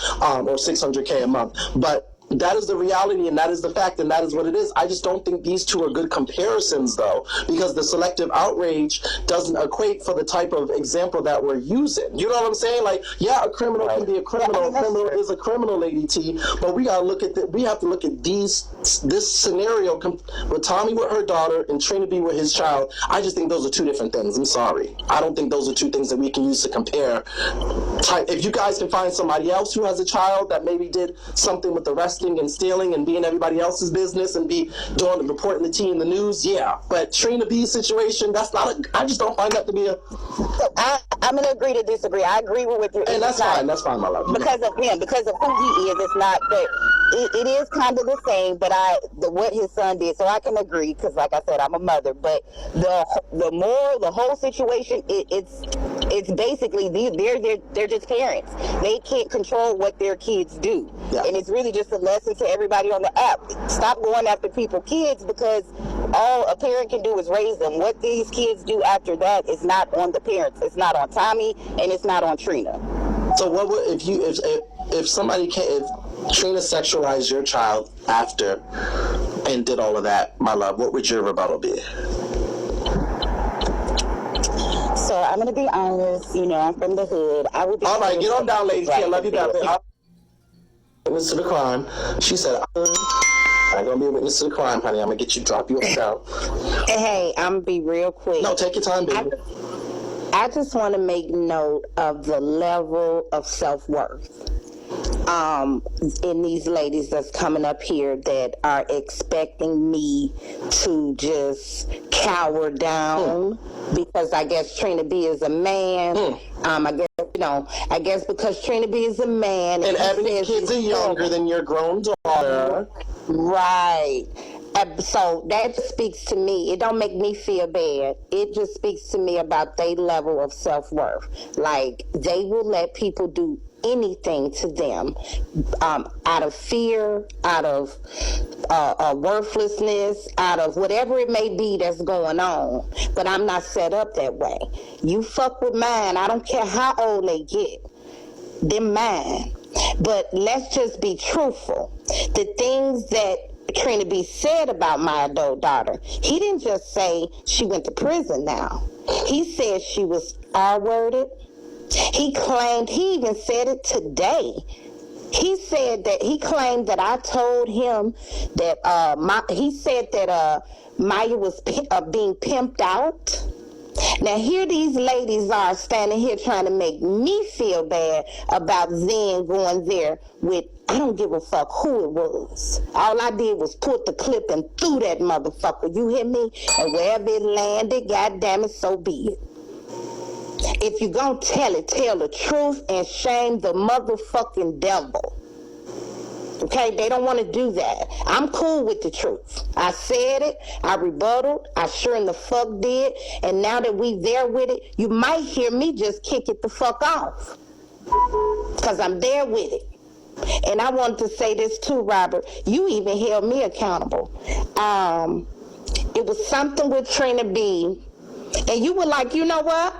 or 600K a month. But that is the reality, and that is the fact, and that is what it is. I just don't think these two are good comparisons, though, because the selective outrage doesn't equate for the type of example that we're using. You know what I'm saying? Like, yeah, a criminal can be a criminal. A criminal is a criminal, Lady T. But we gotta look at we have to look at this scenario with Tommy with her daughter and Trina B with his child. I just think those are two different things. I'm sorry. I don't think those are two things that we can use to compare. If you guys can find somebody else who has a child that maybe did something with the rest and stealing and being everybody else's business and reporting the tea in the news, yeah. But Trina B's situation, I just don't find that to be a... So I'm going to agree to disagree. I agree with you. And that's fine, my love. Because of him, because of who he is, it's not that... It is kind of the same, but what his son did, so I can agree, because like I said, I'm a mother, but the whole situation, it's basically, they're just parents. They can't control what their kids do. Yeah. And it's really just a lesson to everybody on the app. Stop going after people's kids, because all a parent can do is raise them. What these kids do after that is not on the parents. It's not on Tommy, and it's not on Trina. So what would, if somebody if Trina sexualized your child after and did all of that, my love, what would your rebuttal be? So I'm going to be honest, I'm from the hood. I would be all right, get on down, ladies. I love you, baby. Witness to the crime. She said, I'm going to be a witness to the crime, honey. I'm going to drop you down. Hey, I'm going to be real quick. No, take your time, baby. I just want to make note of the level of self-worth in these ladies that's coming up here that are expecting me to just cower down because I guess Trina B is a man. I guess because Trina B is a man and Ebony's kids are younger than your grown daughter. Right. So that speaks to me. It don't make me feel bad. It just speaks to me about their level of self-worth. Like, they will let people do anything to them out of fear, out of worthlessness, out of whatever it may be that's going on. But I'm not set up that way. You fuck with mine, I don't care how old they get. They're mine. But let's just be truthful. The things that Trina B said about my adult daughter, he didn't just say she went to prison now. He said she was R-worded. He claimed, he even said it today. He said that, he claimed that I told him that, he said that Maya was being pimped out. Now here these ladies are standing here trying to make me feel bad about Zen going there with, I don't give a fuck who it was. All I did was put the clip and threw that motherfucker, you hear me? And wherever it landed, goddamn it, so be it. If you gonna tell it, tell the truth and shame the motherfucking devil. Okay, they don't want to do that. I'm cool with the truth. I said it, I rebutted, I sure in the fuck did, and now that we there with it, you might hear me just kick it the fuck off. Because I'm there with it. And I wanted to say this too, Robert. You even held me accountable. It was something with Trina B. And you were like, you know what?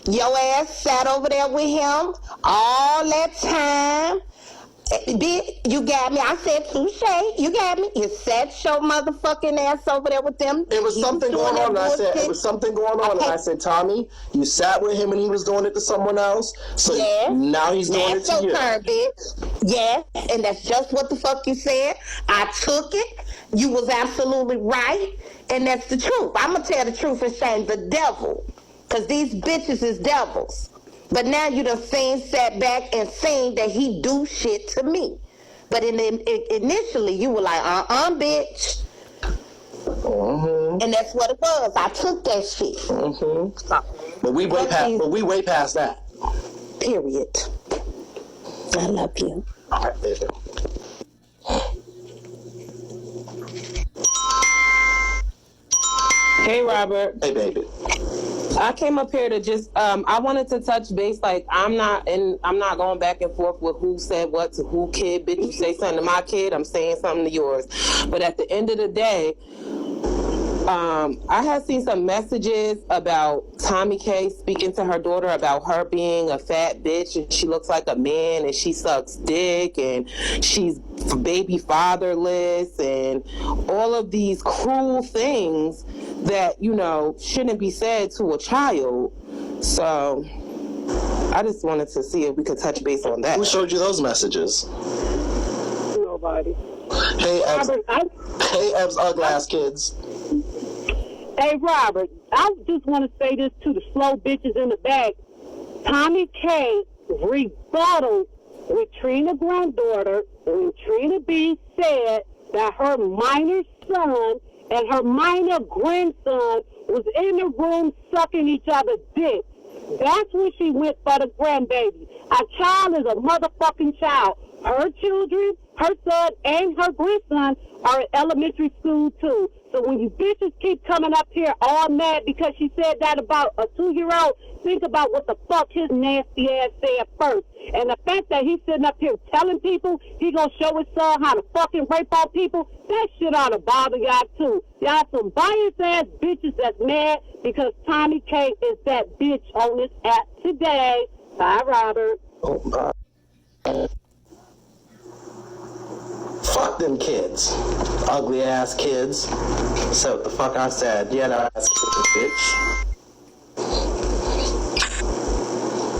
Your ass sat over there with him all that time. You got me. I said, touche. You got me. You sat your motherfucking ass over there with them. It was something going on, and I said, it was something going on, and I said, Tommy, you sat with him and he was doing it to someone else, so now he's doing it to you. That's your turn, bitch. Yeah, and that's just what the fuck you said. I took it. You was absolutely right, and that's the truth. I'm going to tell the truth and shame the devil, because these bitches is devils. But now you done sat back and seen that he do shit to me. But initially you were like, bitch. And that's what it was. I took that shit. But we way past that. Period. I love you. All right, baby. Hey, Robert. Hey, baby. I came up here to just, I wanted to touch base. Like, I'm not going back and forth with who said what to who kid. Bitch, you say something to my kid, I'm saying something to yours. But at the end of the day, I had seen some messages about Tomi K speaking to her daughter about her being a fat bitch and she looks like a man and she sucks dick and she's baby fatherless and all of these cruel things that, you know, shouldn't be said to a child. So I just wanted to see if we could touch base on that. Who showed you those messages? Nobody. Hey, Ev's ugly ass kids. Hey, Robert, I just want to say this to the slow bitches in the back. Tomi K rebutted with Trina's granddaughter when Trina B said that her minor son and her minor grandson was in the room sucking each other's dick. That's when she went for the grandbaby. A child is a motherfucking child. Her children, her son, and her grandson are in elementary school, too. So when you bitches keep coming up here all mad because she said that about a 2-year-old, think about what the fuck his nasty ass said first. And the fact that he's sitting up here telling people he gonna show his son how to fucking rape all people, that shit ought to bother y'all, too. Y'all some biased-ass bitches that's mad because Tomi K is that bitch on this app today. Bye, Robert. Oh, my. Fuck them kids. Ugly ass kids. So what the fuck I said. Yeah, that ass bitch.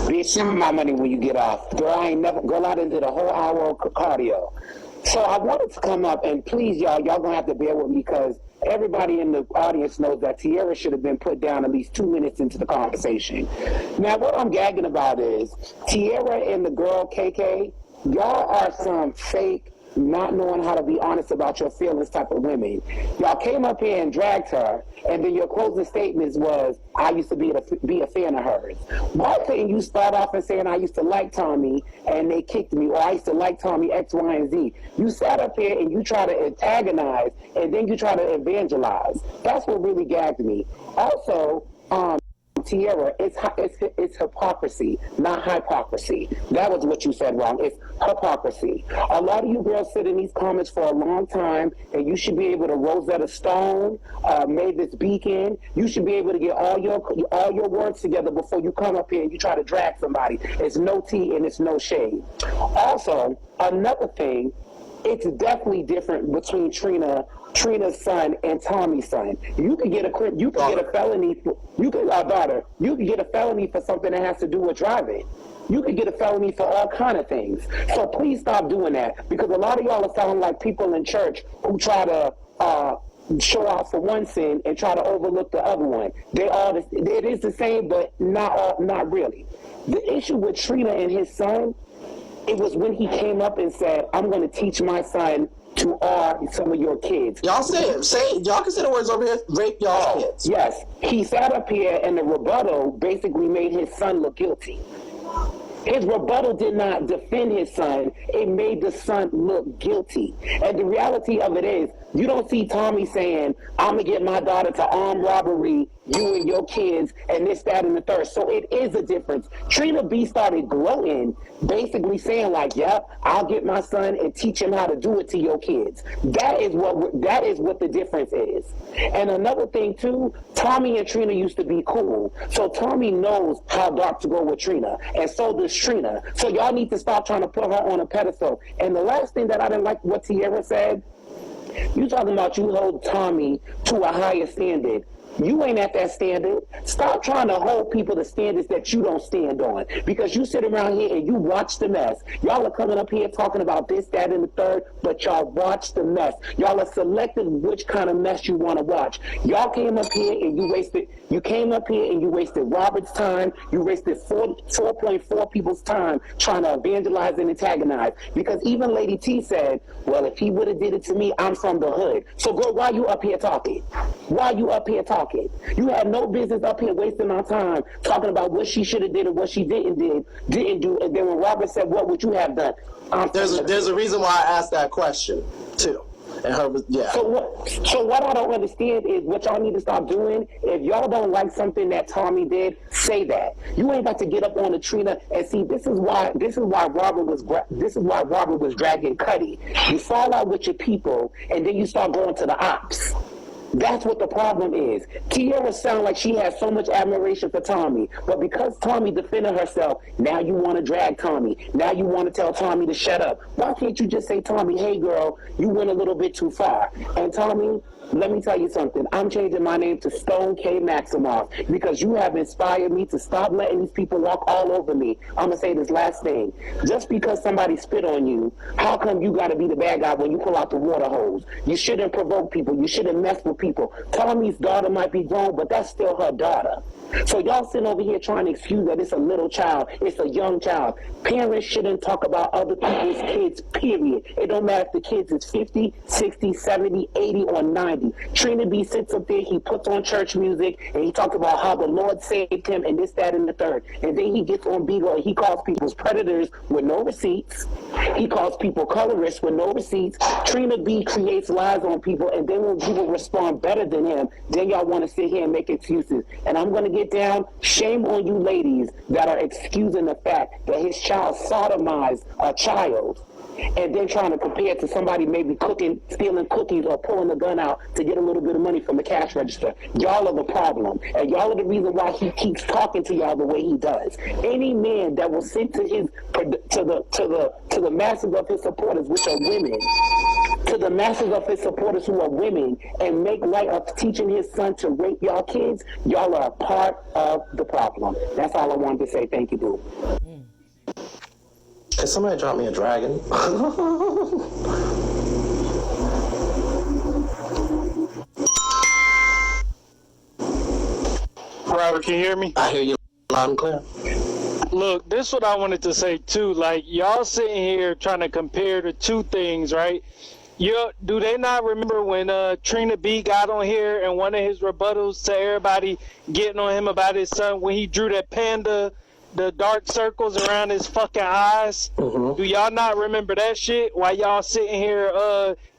Bitch, send me my money when you get off. Girl, I done did a whole hour of cardio. So I wanted to come up and please y'all gonna have to bear with me because everybody in the audience knows that Tierra should have been put down at least 2 minutes into the conversation. Now what I'm gagging about is Tierra and the girl KK, y'all are some fake, not knowing how to be honest about your feelings type of women. Y'all came up here and dragged her, and then your closing statements was, I used to be a fan of hers. Why couldn't you start off and saying, I used to like Tommy, and they kicked me, or I used to like Tommy X, Y, and Z? You sat up here and you try to antagonize, and then you try to evangelize. That's what really gagged me. Also, Tierra, it's hypocrisy, not hypocrisy. That was what you said wrong. It's hypocrisy. A lot of you girls sit in these comments for a long time, and you should be able to Rosetta Stone, Mavis Beacon. You should be able to get all your words together before you come up here and you try to drag somebody. It's no tea and it's no shade. Also, another thing, it's definitely different between Trina's son and Tommy's son. You could get a felony. You could get a felony for something that has to do with driving. You could get a felony for all kind of things. So please stop doing that, because a lot of y'all are sounding like people in church who try to show out for one sin and try to overlook the other one. It is the same, but not really. The issue with Trina and his son, it was when he came up and said, "I'm going to teach my son to some of your kids." Y'all y'all can say the words over here, rape y'all's kids. Yes. He sat up here and the rebuttal basically made his son look guilty. His rebuttal did not defend his son. It made the son look guilty. And the reality of it is, you don't see Tomi saying, "I'm going to get my daughter to armed robbery, you and your kids, and this, that, and the third." So it is a difference. Trina B started gloating, basically saying like, "Yep, I'll get my son and teach him how to do it to your kids." That is what the difference is. And another thing too, Tomi and Trina used to be cool. So Tomi knows how dark to go with Trina, and so does Trina. So y'all need to stop trying to put her on a pedestal. And the last thing that I didn't like what Tierra said, you talking about you hold Tomi to a higher standard. You ain't at that standard. Stop trying to hold people to standards that you don't stand on, because you sit around here and you watch the mess. Y'all are coming up here talking about this, that, and the third, but y'all watch the mess. Y'all are selecting which kind of mess you want to watch. Y'all came up here and you wasted Robert's time. You wasted 4.4 people's time trying to evangelize and antagonize, because even Lady T said, "Well, if he would have did it to me, I'm from the hood." So girl, why you up here talking? Why you up here talking? You had no business up here wasting our time talking about what she should have did and what she didn't do. And then when Robert said, "What would you have done?" There's a reason why I asked that question too. And So what I don't understand is what y'all need to stop doing. If y'all don't like something that Tomi did, say that. You ain't got to get up on the Trina and see. This is why Robert was dragging Cuddy. You fall out with your people, and then you start going to the ops. That's what the problem is. Tierra sounds like she has so much admiration for Tomi, but because Tomi defended herself, now you want to drag Tomi. Now you want to tell Tomi to shut up. Why can't you just say, "Tomi, hey girl, you went a little bit too far"? And Tomi, let me tell you something. I'm changing my name to Stone K Maximoff, because you have inspired me to stop letting these people walk all over me. I'm going to say this last thing. Just because somebody spit on you, how come you got to be the bad guy when you pull out the water hose? You shouldn't provoke people. You shouldn't mess with people. Tommy's daughter might be grown, but that's still her daughter. So y'all sitting over here trying to excuse that it's a little child, it's a young child. Parents shouldn't talk about other people's kids, period. It don't matter if the kids is 50, 60, 70, 80, or 90. Trina B sits up there, he puts on church music, and he talks about how the Lord saved him and this, that, and the third. And then he gets on Beagle and he calls people predators with no receipts. He calls people colorists with no receipts. Trina B creates lies on people, and then when people respond better than him, then y'all want to sit here and make excuses. And I'm going to get down. Shame on you ladies that are excusing the fact that his child sodomized a child, and then trying to compare it to somebody maybe stealing cookies or pulling the gun out to get a little bit of money from the cash register. Y'all are the problem, and y'all are the reason why he keeps talking to y'all the way he does. Any man that will sit to the masses of his supporters, which are women, to the masses of his supporters who are women, and make light of teaching his son to rape y'all kids, y'all are a part of the problem. That's all I wanted to say. Thank you, boo. Can somebody drop me a dragon? Robert, can you hear me? I hear you loud and clear. Look, this is what I wanted to say too. Like, y'all sitting here trying to compare the two things, right? Do they not remember when Trina B got on here and one of his rebuttals to everybody getting on him about his son, when he drew that panda, the dark circles around his fucking eyes? Mm-hmm. Do y'all not remember that shit? While y'all sitting here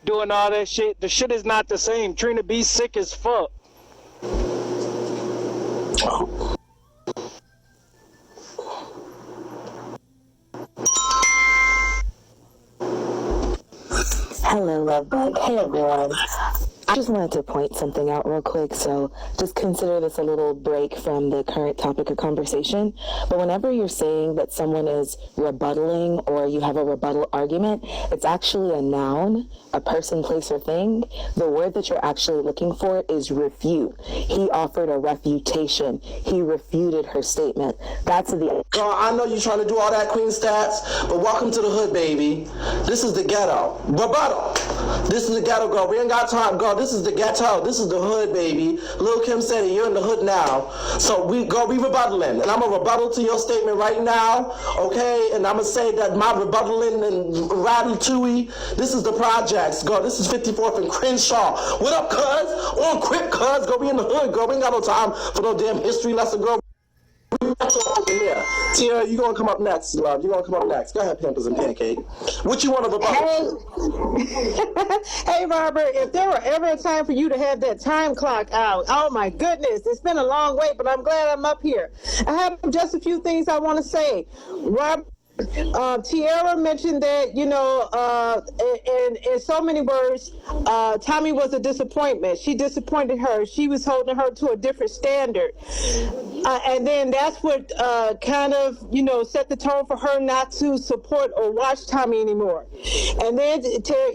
doing all that shit? The shit is not the same. Trina B sick as fuck. Hello, love bug. Hey, everyone. I just wanted to point something out real quick, so just consider this a little break from the current topic of conversation. But whenever you're saying that someone is rebuttaling or you have a rebuttal argument, it's actually a noun, a person, place, or thing. The word that you're actually looking for is refute. He offered a refutation. He refuted her statement. That's the... Girl, I know you're trying to do all that Queen stats, but welcome to the hood, baby. This is the ghetto. Rebuttal. This is the ghetto, girl. We ain't got time, girl. This is the ghetto. This is the hood, baby. Lil Kim said it. You're in the hood now. So we rebuttaling. And I'm going to rebuttal to your statement right now, okay? And I'm going to say that my rebuttaling and ratatouille, this is the projects, girl. This is 54th and Crenshaw. What up, cuz? On Crip, cuz. Girl, we in the hood, girl. We ain't got no time for no damn history lesson, girl. Tia, you gonna come up next, love. You gonna come up next. Go ahead, Pampers and Pancake. What you want to rebuttal? Hey, Robert, if there were ever a time for you to have that time clock out, oh my goodness, it's been a long wait, but I'm glad I'm up here. I have just a few things I want to say. Robert, Tiara mentioned that, you know, in so many words, Tomi was a disappointment. She disappointed her. She was holding her to a different standard. And then that's what kind of, you know, set the tone for her not to support or watch Tomi anymore. And then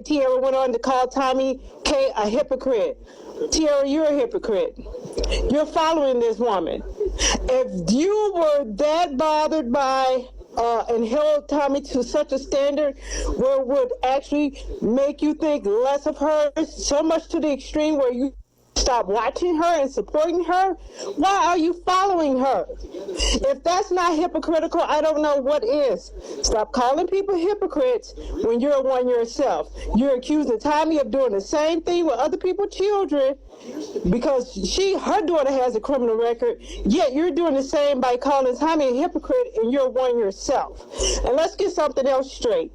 Tiara went on to call Tomi K a hypocrite. Tiara, you're a hypocrite. You're following this woman. If you were that bothered by and held Tomi to such a standard where it would actually make you think less of her, so much to the extreme where you stop watching her and supporting her, why are you following her? If that's not hypocritical, I don't know what is. Stop calling people hypocrites when you're one yourself. You're accusing Tomi of doing the same thing with other people's children because her daughter has a criminal record, yet you're doing the same by calling Tomi a hypocrite and you're one yourself. And let's get something else straight.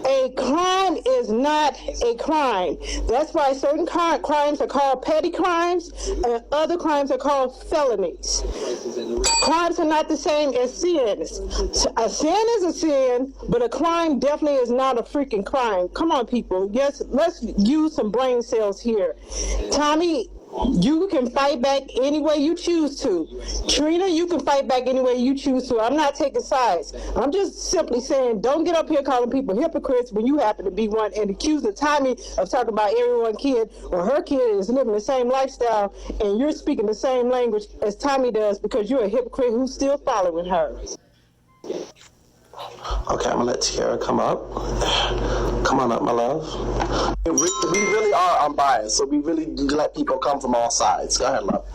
A crime is not a crime. That's why certain crimes are called petty crimes and other crimes are called felonies. Crimes are not the same as sins. A sin is a sin, but a crime definitely is not a freaking crime. Come on, people. Yes, let's use some brain cells here. Tomi, you can fight back any way you choose to. Trina, you can fight back any way you choose to. I'm not taking sides. I'm just simply saying, don't get up here calling people hypocrites when you happen to be one and accusing Tomi of talking about everyone's kid or her kid is living the same lifestyle and you're speaking the same language as Tomi does because you're a hypocrite who's still following her. Okay, I'm gonna let Tiara come up. Come on up, my love. We really are unbiased, so we really let people come from all sides. Go ahead, love.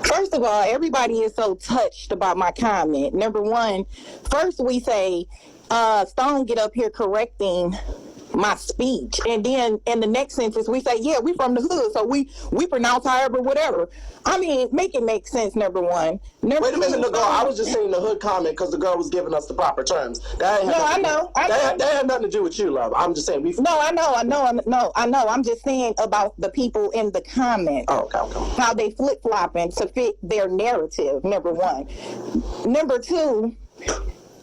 First of all, everybody is so touched about my comment. Number one, first we say, Stone get up here correcting my speech. And then in the next sentence, we say, yeah, we from the hood, so we pronounce however, whatever. I mean, make it make sense, number one. Wait a minute, girl. I was just saying the hood comment because the girl was giving us the proper terms. That had nothing to do with you, love. I'm just saying. I know. I'm just saying about the people in the comments. Oh, okay. How they flip-flopping to fit their narrative, number one. Number two,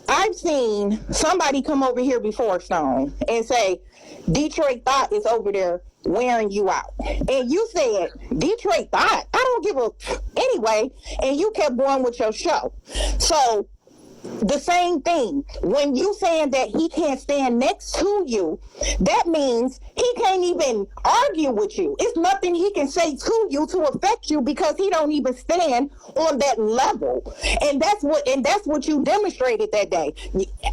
I've seen somebody come over here before, Stone, and say, Detroit Thought is over there wearing you out. And you said, Detroit Thought? I don't give a... Anyway, and you kept going with your show. So, the same thing. When you saying that he can't stand next to you, that means he can't even argue with you. It's nothing he can say to you to affect you because he don't even stand on that level. And that's what you demonstrated that day.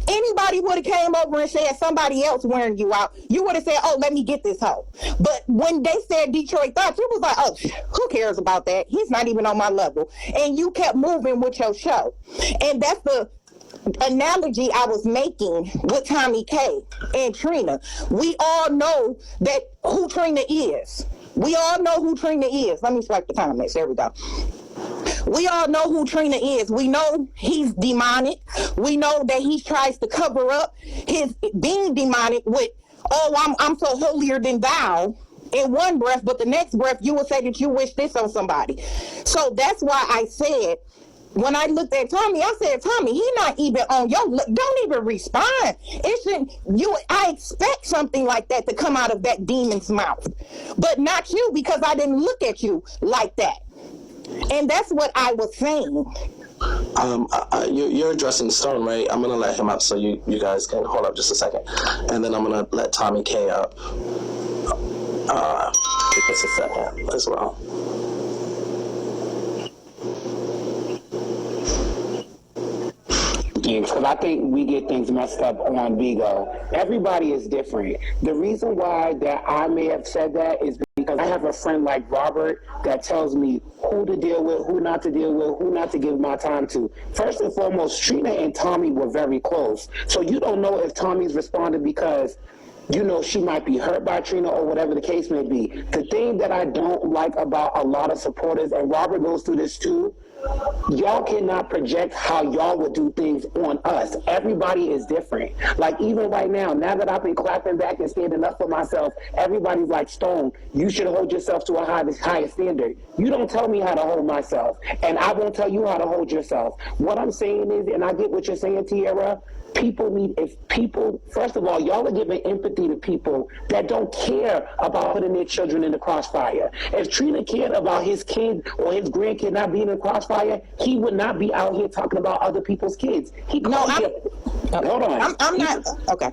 Anybody would have came over and said somebody else wearing you out, you would have said, oh, let me get this hoe. But when they said Detroit Thoughts, you was like, oh, who cares about that? He's not even on my level. And you kept moving with your show. And that's the analogy I was making with Tomi K and Trina. We all know that who Trina is. We all know who Trina is. Let me swipe the comments. There we go. We all know who Trina is. We know he's demonic. We know that he tries to cover up his being demonic with, oh, I'm so holier than thou in one breath, but the next breath you will say that you wish this on somebody. So that's why I said when I looked at Tommy, I said, Tommy, he not even on your don't even respond. It shouldn't you I expect something like that to come out of that demon's mouth. But not you, because I didn't look at you like that. And that's what I was saying. You're addressing Stone, right? I'm gonna let him up so you guys can hold up just a second, and then I'm gonna let Tommy K up. Just a second as well. Because I think we get things messed up on Bigo. Everybody is different. The reason why that I may have said that is because I have a friend like Robert that tells me who to deal with, who not to deal with, who not to give my time to. First and foremost, Trina and Tommy were very close. So you don't know if Tommy's responded because, you know, she might be hurt by Trina or whatever the case may be. The thing that I don't like about a lot of supporters, and Robert goes through this too, y'all cannot project how y'all would do things on us. Everybody is different. Like even right now that I've been clapping back and standing up for myself, everybody's like, Stone, you should hold yourself to a higher standard. You don't tell me how to hold myself, and I won't tell you how to hold yourself. What I'm saying is, and I get what you're saying, Tierra, first of all, y'all are giving empathy to people that don't care about putting their children in the crossfire. If Trina cared about his kid or his grandkid not being in the crossfire, he would not be out here talking about other people's kids. Hold on. I'm not. Okay.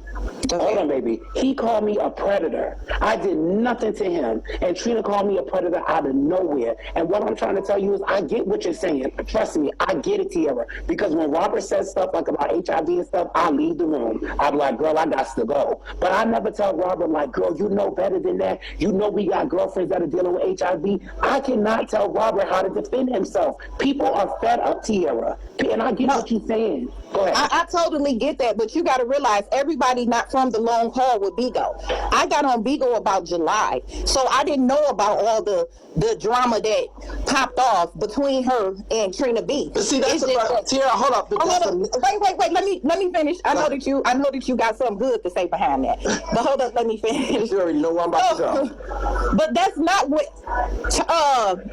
Hold on, baby. He called me a predator. I did nothing to him. And Trina called me a predator out of nowhere. And what I'm trying to tell you is I get what you're saying. Trust me, I get it, Tierra. Because when Robert says stuff like about HIV and stuff, I leave the room. I'm like, girl, I got to go. But I never tell Robert, like, girl, you know better than that. You know we got girlfriends that are dealing with HIV. I cannot tell Robert how to defend himself. People are fed up, Tierra. And I get what you're saying. Go ahead. I totally get that, but you got to realize everybody not from the long haul with Bigo. I got on Bigo about July, so I didn't know about all the drama that popped off between her and Trina B. But see, that's about Tierra. Hold up. Wait. Let me finish. I know that you got something good to say behind that. But hold up, let me finish. You already know where I'm about to go. But that's not what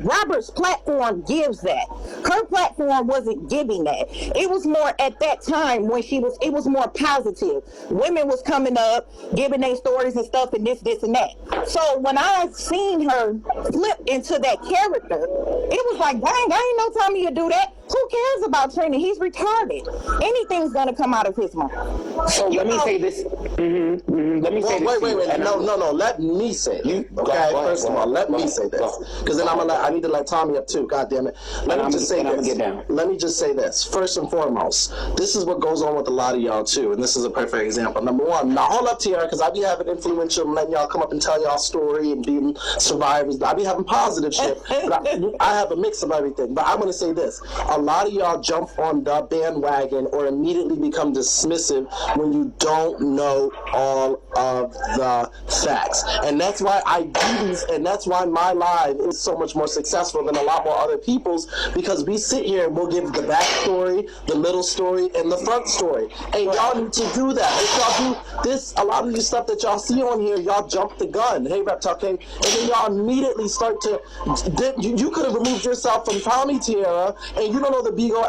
Robert's platform gives that. Her platform wasn't giving that. It was more at that time when it was more positive. Women was coming up, giving their stories and stuff and this and that. So when I seen her flip into that character, it was like, dang, I ain't no Tommy to do that. Who cares about Trina? He's retarded. Anything's gonna come out of his mouth. So let me say this. Let me say this. Wait. No. Let me say this. Okay, first of all, let me say this. Because then I need to let Tommy up too. God damn it. Let me just say this. First and foremost, this is what goes on with a lot of y'all too, and this is a perfect example. Number one, now hold up, Tierra, because I be having influential and letting y'all come up and tell y'all story and being survivors. I be having positive shit. But I have a mix of everything. But I'm gonna say this. A lot of y'all jump on the bandwagon or immediately become dismissive when you don't know all of the facts. And that's why I do these, and that's why my live is so much more successful than a lot more other people's, because we sit here and we'll give the backstory, the middle story, and the front story. And y'all need to do that. If y'all do this, a lot of the stuff that y'all see on here, y'all jump the gun. Hey, Rep Talking. And then y'all immediately start to, you could have removed yourself from Tommy, Tierra, and you don't know the Bigo,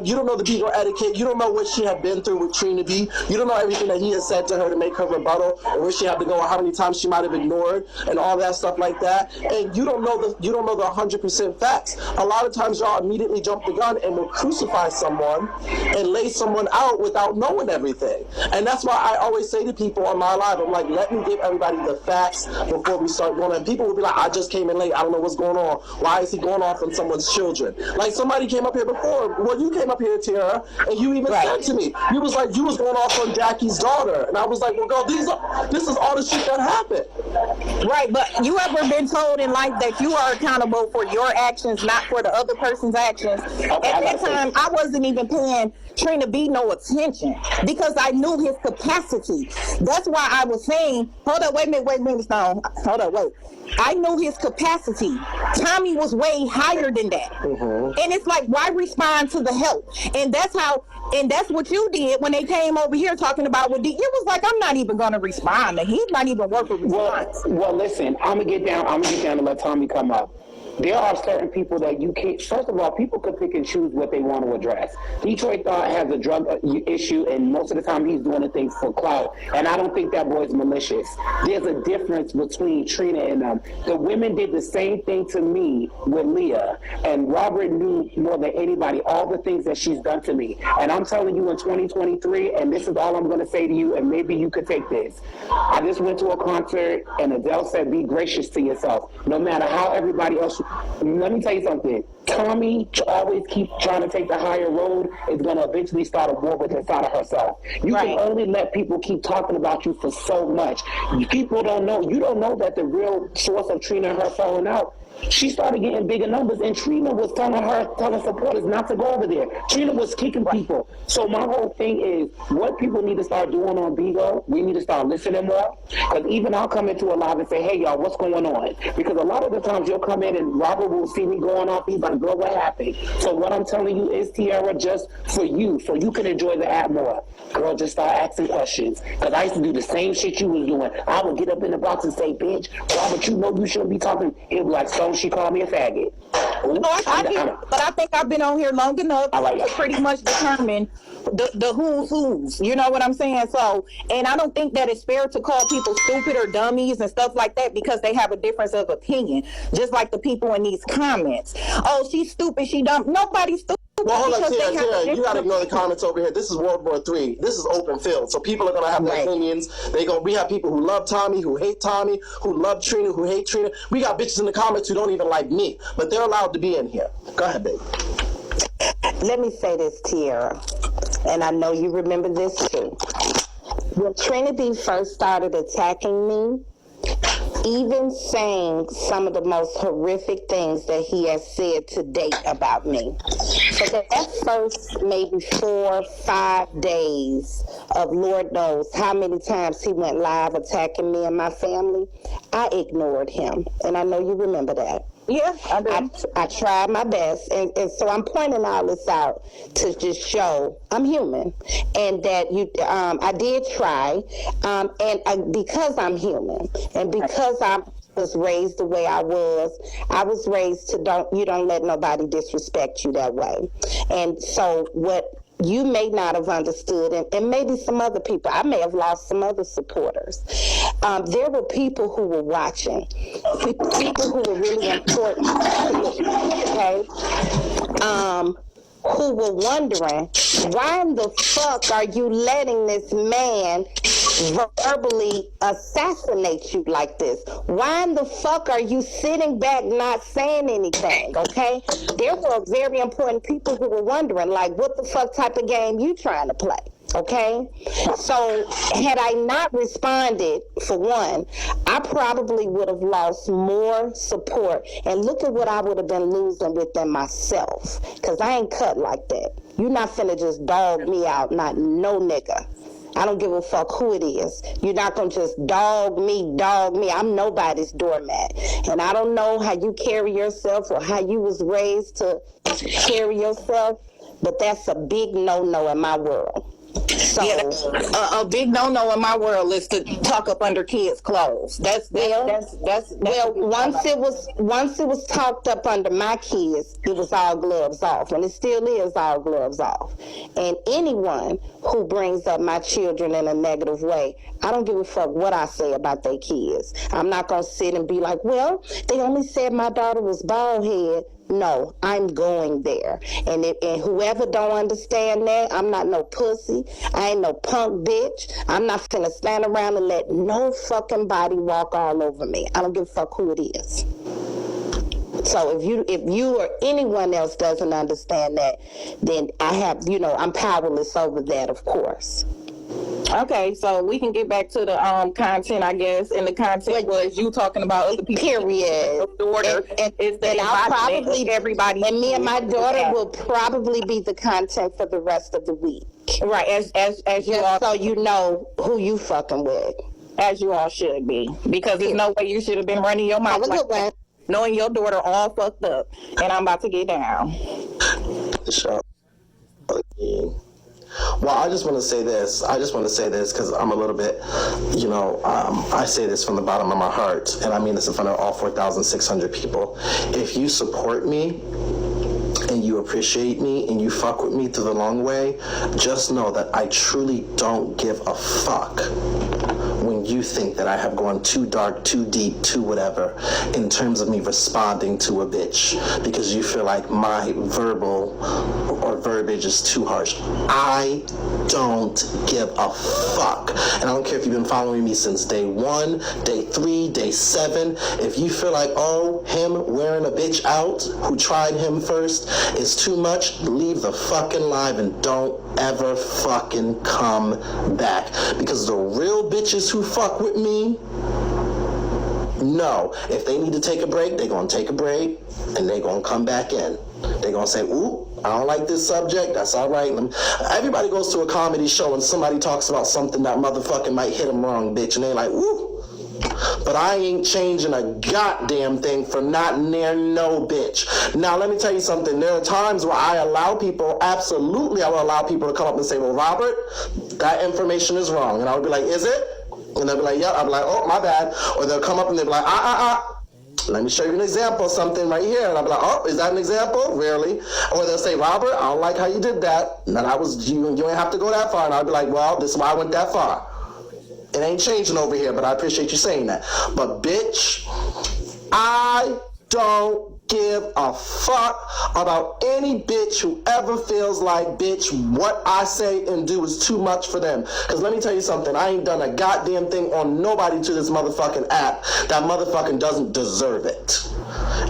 you don't know the Bigo etiquette. You don't know what she had been through with Trina B. You don't know everything that he has said to her to make her rebuttal, or where she had to go, or how many times she might have ignored, and all that stuff like that. And you don't know the 100% facts. A lot of times y'all immediately jump the gun and will crucify someone and lay someone out without knowing everything. And that's why I always say to people on my live, I'm like, let me give everybody the facts before we start going. And people will be like, I just came in late. I don't know what's going on. Why is he going off on someone's children? Like somebody came up here before. Well, you came up here, Tierra, and you even said to me, you was like, you was going off on Jackie's daughter. And I was like, well, girl, this is all the shit that happened. Right, but you ever been told in life that you are accountable for your actions, not for the other person's actions? At that time, I wasn't even paying Trina B no attention because I knew his capacity. That's why I was saying, hold up, wait a minute, Stone. Hold up, wait. I knew his capacity. Tommy was way higher than that. And it's like, why respond to the help? And that's what you did when they came over here talking about what you was like, I'm not even going to respond. He's not even worth a response. Well, listen, I'm gonna get down and let Tommy come up. there are certain people that you can't. First of all, people could pick and choose what they want to address. Detroit Thought has a drug issue, and most of the time he's doing the things for clout. And I don't think that boy's malicious. There's a difference between Trina and them. The women did the same thing to me with Leah, and Robert knew more than anybody all the things that she's done to me. And I'm telling you, in 2023, and this is all I'm going to say to you, and maybe you could take this. I just went to a concert, and Adele said, "Be gracious to yourself, no matter how everybody else." Let me tell you something. Tommy always keep trying to take the higher road is going to eventually start a war with inside of herself. You can only let people keep talking about you for so much. People don't know. You don't know that the real source of Trina and her falling out. She started getting bigger numbers, and Trina was telling supporters not to go over there. Trina was kicking people. So my whole thing is, what people need to start doing on Bigo, we need to start listening more. Because even I'll come into a live and say, "Hey, y'all, what's going on?" Because a lot of the times you'll come in and Robert will see me going off. He's like, "Girl, what happened?" So what I'm telling you is, Tiara, just for you, so you can enjoy the app more. Girl, just start asking questions. Because I used to do the same shit you was doing. I would get up in the box and say, "Bitch, Robert, you know you shouldn't be talking." It was like, "So she called me a faggot." No, but I think I've been on here long enough to pretty much determine the who's. You know what I'm saying? So, and I don't think that it's fair to call people stupid or dummies and stuff like that because they have a difference of opinion. Just like the people in these comments. "Oh, she's stupid, she dumb." Nobody's stupid. Well, hold on, Tara, you got to ignore the comments over here. This is World War III. This is open field. So people are going to have their opinions. We have people who love Tommy, who hate Tommy, who love Trina, who hate Trina. We got bitches in the comments who don't even like me, but they're allowed to be in here. Go ahead, baby. Let me say this, Tiara, and I know you remember this too. When Trinity first started attacking me, even saying some of the most horrific things that he has said to date about me. For that first maybe 4 or 5 days of Lord knows how many times he went live attacking me and my family, I ignored him. And I know you remember that. Yeah, I do. I tried my best, and so I'm pointing all this out to just show I'm human, and that I did try, and because I'm human, and because I was raised the way I was raised to don't let nobody disrespect you that way, and so what you may not have understood, and maybe some other people. I may have lost some other supporters. There were people who were watching, people who were really important, okay? Who were wondering, why in the fuck are you letting this man verbally assassinate you like this? Why in the fuck are you sitting back not saying anything, okay? There were very important people who were wondering, like, what the fuck type of game you trying to play? Okay, so had I not responded, for one, I probably would have lost more support. And look at what I would have been losing within myself, because I ain't cut like that. You're not finna just dog me out, not no nigga. I don't give a fuck who it is. You're not gonna just dog me. I'm nobody's doormat. And I don't know how you carry yourself or how you was raised to carry yourself, but that's a big no-no in my world. So, a big no-no in my world is to talk up under kids' clothes. Once it was talked up under my kids, it was all gloves off, and it still is all gloves off. And anyone who brings up my children in a negative way, I don't give a fuck what I say about their kids. I'm not gonna sit and be like, "Well, they only said my daughter was bald head." No, I'm going there. And whoever don't understand that, I'm not no pussy. I ain't no punk bitch. I'm not finna stand around and let no fucking body walk all over me. I don't give a fuck who it is. So if you or anyone else doesn't understand that, then I'm powerless over that, of course. Okay, so we can get back to the content, I guess, and the content was you talking about other people. Period. And I'll probably everybody, and me and my daughter will probably be the content for the rest of the week. Right, as you all, so you know who you fucking with, as you all should be, because there's no way you should have been running your mouth like that, knowing your daughter all fucked up. And I'm about to get down. So, Well, I just want to say this. Because I'm a little bit, I say this from the bottom of my heart, and I mean this in front of all 4,600 people. If you support me, and you appreciate me, and you fuck with me through the long way, just know that I truly don't give a fuck when you think that I have gone too dark, too deep, too whatever, in terms of me responding to a bitch, because you feel like my verbal or verbiage is too harsh. I don't give a fuck. And I don't care if you've been following me since day 1, day 3, day 7. If you feel like, oh, him wearing a bitch out who tried him first is too much, leave the fucking live and don't ever fucking come back. Because the real bitches who fuck with me, no, if they need to take a break, they're going to take a break and they're going to come back in. They're going to say, ooh, I don't like this subject. That's all right. Everybody goes to a comedy show and somebody talks about something that motherfucking might hit them wrong, bitch. And they're like, ooh. But I ain't changing a goddamn thing for not near no bitch. Now, let me tell you something. There are times where I allow people, absolutely I will allow people to come up and say, well, Robert, that information is wrong. And I would be like, is it? And they'll be like, yeah. I'll be like, oh, my bad. Or they'll come up and they'll be like, let me show you an example of something right here. And I'll be like, oh, is that an example? Really? Or they'll say, Robert, I don't like how you did that. And that was, you ain't have to go that far. And I'll be like, well, this is why I went that far. It ain't changing over here, but I appreciate you saying that. But bitch, I don't give a fuck about any bitch who ever feels like, bitch, what I say and do is too much for them. Because let me tell you something, I ain't done a goddamn thing on nobody to this motherfucking app that motherfucking doesn't deserve it.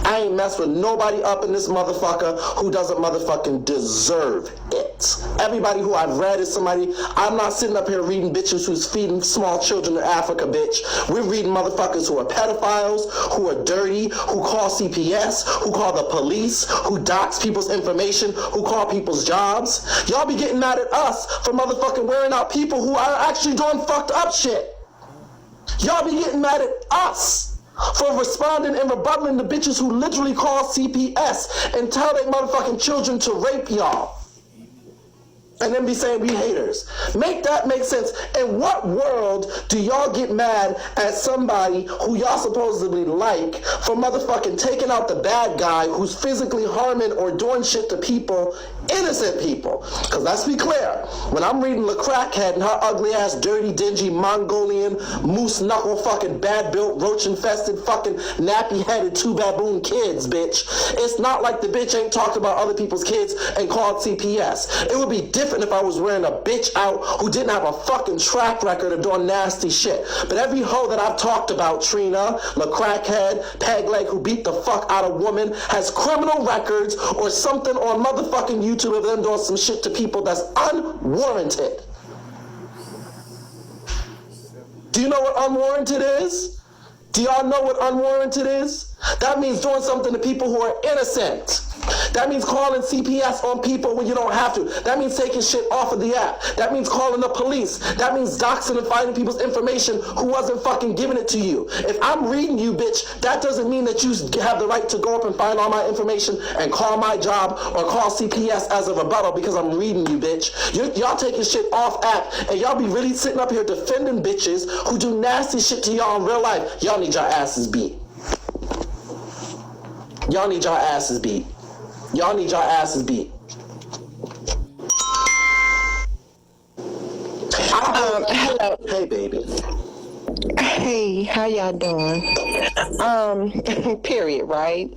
I ain't messed with nobody up in this motherfucker who doesn't motherfucking deserve it. Everybody who I've read is somebody, I'm not sitting up here reading bitches who's feeding small children in Africa, bitch. We're reading motherfuckers who are pedophiles, who are dirty, who call CPS, who call the police, who dox people's information, who call people's jobs. Y'all be getting mad at us for motherfucking wearing out people who are actually doing fucked up shit. Y'all be getting mad at us for responding and rebuttaling the bitches who literally call CPS and tell their motherfucking children to rape y'all. And then be saying we haters. Make that make sense. In what world do y'all get mad at somebody who y'all supposedly like for motherfucking taking out the bad guy who's physically harming or doing shit to people, innocent people? Because let's be clear, when I'm reading La Crackhead and her ugly ass, dirty, dingy, Mongolian, moose knuckle fucking bad built, roach infested, fucking nappy headed two baboon kids, bitch, it's not like the bitch ain't talked about other people's kids and called CPS. It would be different if I was wearing a bitch out who didn't have a fucking track record of doing nasty shit. But every hoe that I've talked about, Trina, La Crackhead, Peg Leg, who beat the fuck out of woman, has criminal records or something on motherfucking YouTube of them doing some shit to people that's unwarranted. Do you know what unwarranted is? Do y'all know what unwarranted is? That means doing something to people who are innocent. That means calling CPS on people when you don't have to. That means taking shit off of the app. That means calling the police. That means doxing and finding people's information who wasn't fucking giving it to you. If I'm reading you, bitch, that doesn't mean that you have the right to go up and find all my information and call my job or call CPS as a rebuttal because I'm reading you, bitch. Y'all taking shit off app and y'all be really sitting up here defending bitches who do nasty shit to y'all in real life. Y'all need your asses beat. Y'all need your asses beat. Y'all need your asses beat. Hello. Hey, baby. Hey, how y'all doing? Period, right?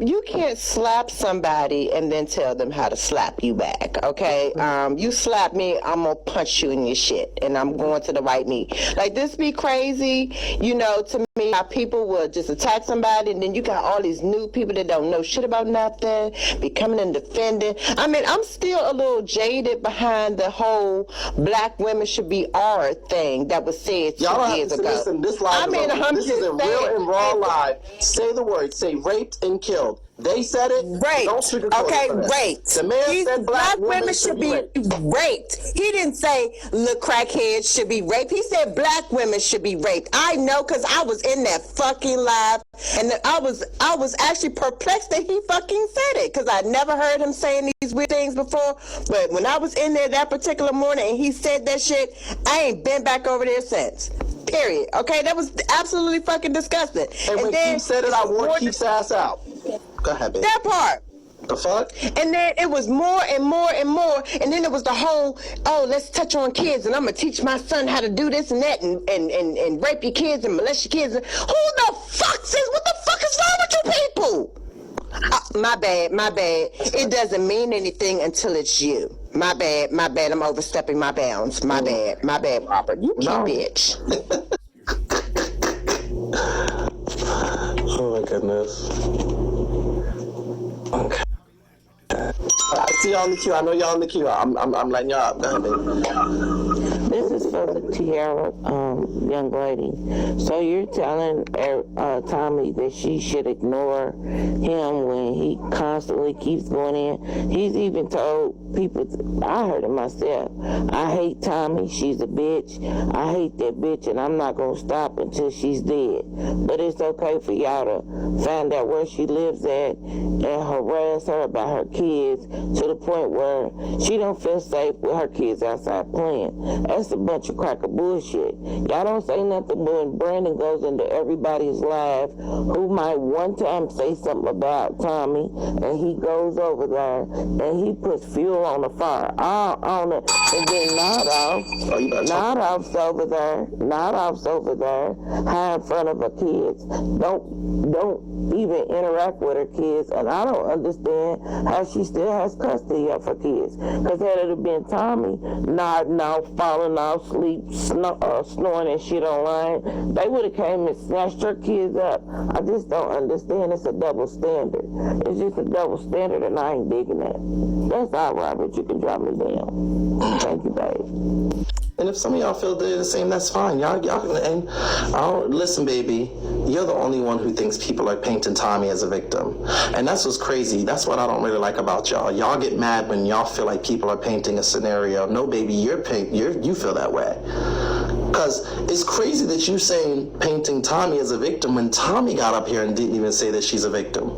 You can't slap somebody and then tell them how to slap you back, okay? You slap me, I'm gonna punch you in your shit, and I'm going to the right knee. Like, this be crazy, to me, how people will just attack somebody, and then you got all these new people that don't know shit about nothing, be coming and defending. I mean, I'm still a little jaded behind the whole black women should be our thing that was said 2 years ago. Listen, this live this is a real and raw live. Say the word. Say raped and killed. They said it. Raped. Don't sugarcoat Okay, it. raped. The man said black women should be raped. He didn't say the crackheads should be raped. He said black women should be raped. I know because I was in that fucking live, and I was actually perplexed that he fucking said it because I never heard him saying these weird things before, but when I was in there that particular morning and he said that shit, I ain't been back over there since. Period. Okay, that was absolutely fucking disgusting. And when then Keith said it, I wore Keith's ass out. Go ahead, baby. That part. The fuck? And then it was more and more and more, and then it was the whole, oh, let's touch on kids, and I'm gonna teach my son how to do this and that, and rape your kids and molest your kids. Who the fuck says, what the fuck is wrong with you people? My bad. It doesn't mean anything until it's you. My bad. I'm overstepping my bounds. My bad, Robert. You keep bitch. Oh my goodness. Okay. I see y'all in the queue. I know y'all in the queue. I'm letting y'all up. Go ahead, baby. This is for the Tiara young lady. So you're telling Tomi that she should ignore him when he constantly keeps going in. He's even told people, I heard it myself, I hate Tomi, she's a bitch. I hate that bitch and I'm not going to stop until she's dead. But it's okay for y'all to find out where she lives at and harass her about her kids to the point where she don't feel safe with her kids outside playing. That's a bunch of cracker bullshit. Y'all don't say nothing when Brandon goes into everybody's life who might one time say something about Tomi, and he goes over there and he puts fuel on the fire. And then Not off's over there, high in front of her kids. Don't even interact with her kids, and I don't understand how she still has custody of her kids. Because had it been Tomi nodding off, falling off, snoring and shit online, they would have came and snatched her kids up. I just don't understand. It's a double standard. It's just a double standard, and I ain't digging that. That's all, Robert. You can drop me down. Thank you, babe. And if some of y'all feel they're the same, that's fine. Y'all and listen, baby, you're the only one who thinks people are painting Tomi as a victim. And that's what's crazy. That's what I don't really like about y'all. Y'all get mad when y'all feel like people are painting a scenario. No, baby, you feel that way. Because it's crazy that you saying painting Tomi as a victim when Tomi got up here and didn't even say that she's a victim.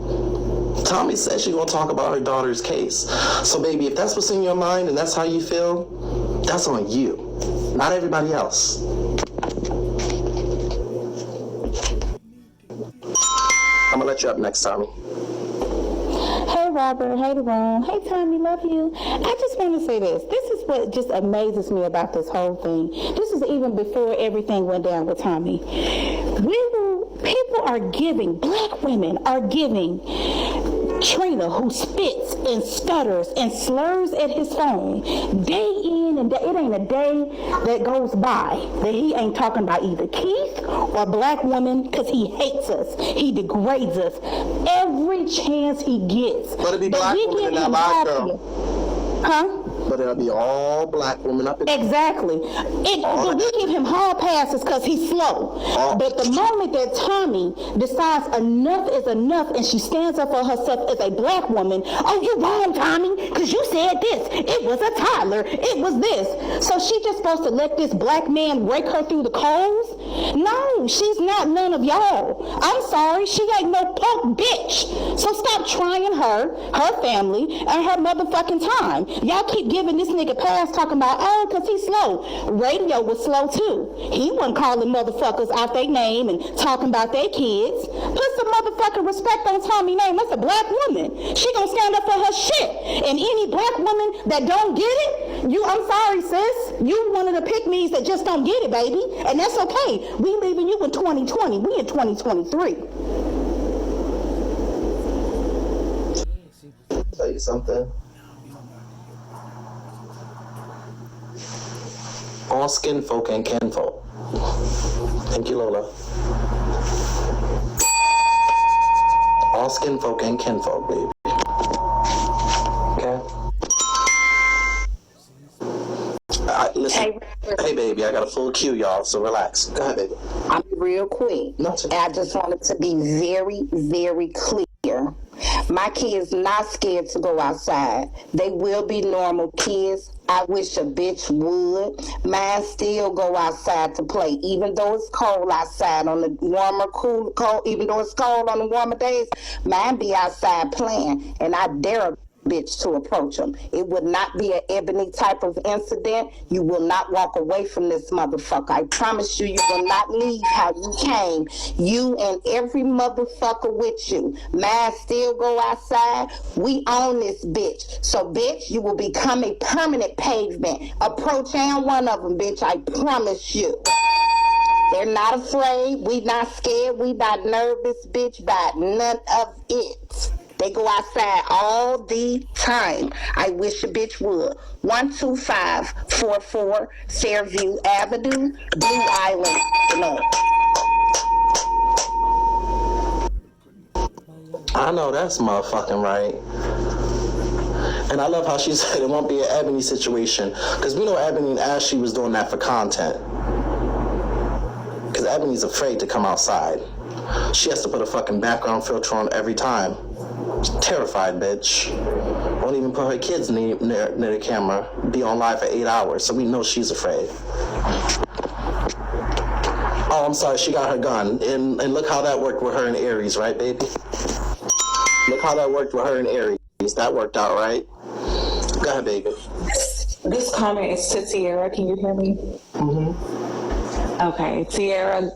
Tomi said she's going to talk about her daughter's case. So, baby, if that's what's in your mind and that's how you feel, that's on you, not everybody else. I'm going to let you up next, Tomi. Hey, Robert. Hey, Deron. Hey, Tomi. Love you. I just want to say this. This is what just amazes me about this whole thing. This is even before everything went down with Tomi. People are giving, black women are giving Trina, who spits and stutters and slurs at his phone day in and day. It ain't a day that goes by that he ain't talking about either Keith or black women, because he hates us. He degrades us every chance he gets. But it'll be black women in that live, girl. Huh? But it'll be all black women up in Exactly. We give him hall passes because he's slow. But the moment that Tomi decides enough is enough and she stands up for herself as a black woman, oh, you're wrong, Tomi, because you said this. It was a toddler. It was this. So she just supposed to let this black man rake her through the coals? No, she's not none of y'all. I'm sorry, she ain't no punk bitch. So stop trying her family, and her motherfucking time. Y'all keep giving this nigga pass talking about, oh, because he's slow. Radio was slow too. He wasn't calling motherfuckers out their name and talking about their kids. Put some motherfucking respect on Tomi's name. That's a black woman. She gonna stand up for her shit. And any black woman that don't get it, I'm sorry, sis. You one of the pick-me's that just don't get it, baby. And that's okay. We leaving you in 2020. We in 2023. Tell you something. All skin folk and kinfolk. Thank you, Lola. All skin folk and kinfolk, baby. Okay? Listen. Hey, baby, I got a full queue, y'all, so relax. Go ahead, baby. I'm real quick. I just wanted to be very, very clear. My kids not scared to go outside. They will be normal kids. I wish a bitch would. Mine still go outside to play, even though it's cold outside on the warmer, cold, even though it's cold on the warmer days. Mine be outside playing, and I dare bitch, to approach him. It would not be an Ebony type of incident. You will not walk away from this motherfucker. I promise you, you will not leave how you came. You and every motherfucker with you. Man still go outside. We own this bitch. So, bitch, you will become a permanent pavement. Approach and one of them, bitch. I promise you. They're not afraid. We not scared. We not nervous, bitch, by none of it. They go outside all the time. I wish a bitch would. 12544 Fairview Avenue, Blue Island, North. I know that's motherfucking right. And I love how she said it won't be an Ebony situation. Because we know Ebony and Ashley was doing that for content. Because Ebony's afraid to come outside. She has to put a fucking background filter on every time. She's terrified, bitch. Won't even put her kids near the camera. Be on live for 8 hours. So we know she's afraid. Oh, I'm sorry. She got her gun. And look how that worked with her and Aries, right, baby? Look how that worked with her and Aries. That worked out, right? Go ahead, baby. This comment is to Tiara. Can you hear me? Mm-hmm. Okay, Tiara,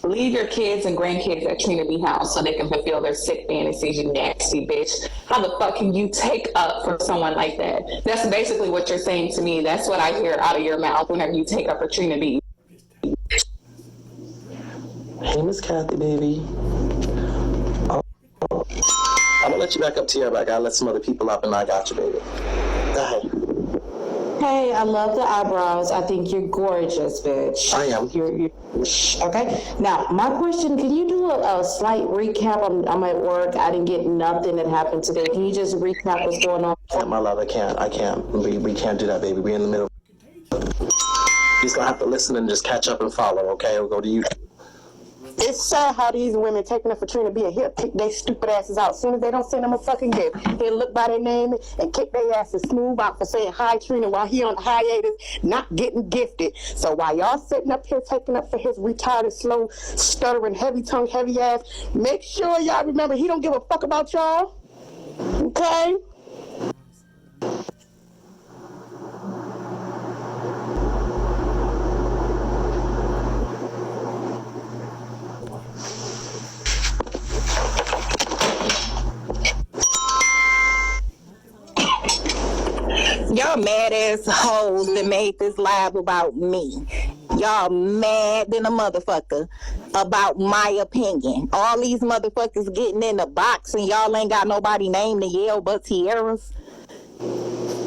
leave your kids and grandkids at Trina B house so they can fulfill their sick fantasies, you nasty bitch. How the fuck can you take up for someone like that? That's basically what you're saying to me. That's what I hear out of your mouth whenever you take up for Trina B. Hey, Miss Kathy, baby. I'm gonna let you back up, Tiara, but I gotta let some other people up, and I got you, baby. Go ahead. Hey, I love the eyebrows. I think you're gorgeous, bitch. I am. You're okay. Now, my question, can you do a slight recap? I'm at work. I didn't get nothing that happened today. Can you just recap what's going on? My love, I can't. We can't do that, baby. We're in the middle. You're just gonna have to listen and just catch up and follow, okay? We'll go to you. It's sad how these women taking up for Trina B and he'll kick their stupid asses out. As soon as they don't send them a fucking gift, he'll look by their name and kick their asses smooth out for saying hi, Trina, while he on hiatus, not getting gifted. So while y'all sitting up here taking up for his retarded, slow, stuttering, heavy tongue, heavy ass, make sure y'all remember he don't give a fuck about y'all. Okay? Y'all mad ass hoes that made this live about me. Y'all mad than a motherfucker about my opinion. All these motherfuckers getting in the box and y'all ain't got nobody named to yell but Tierra's.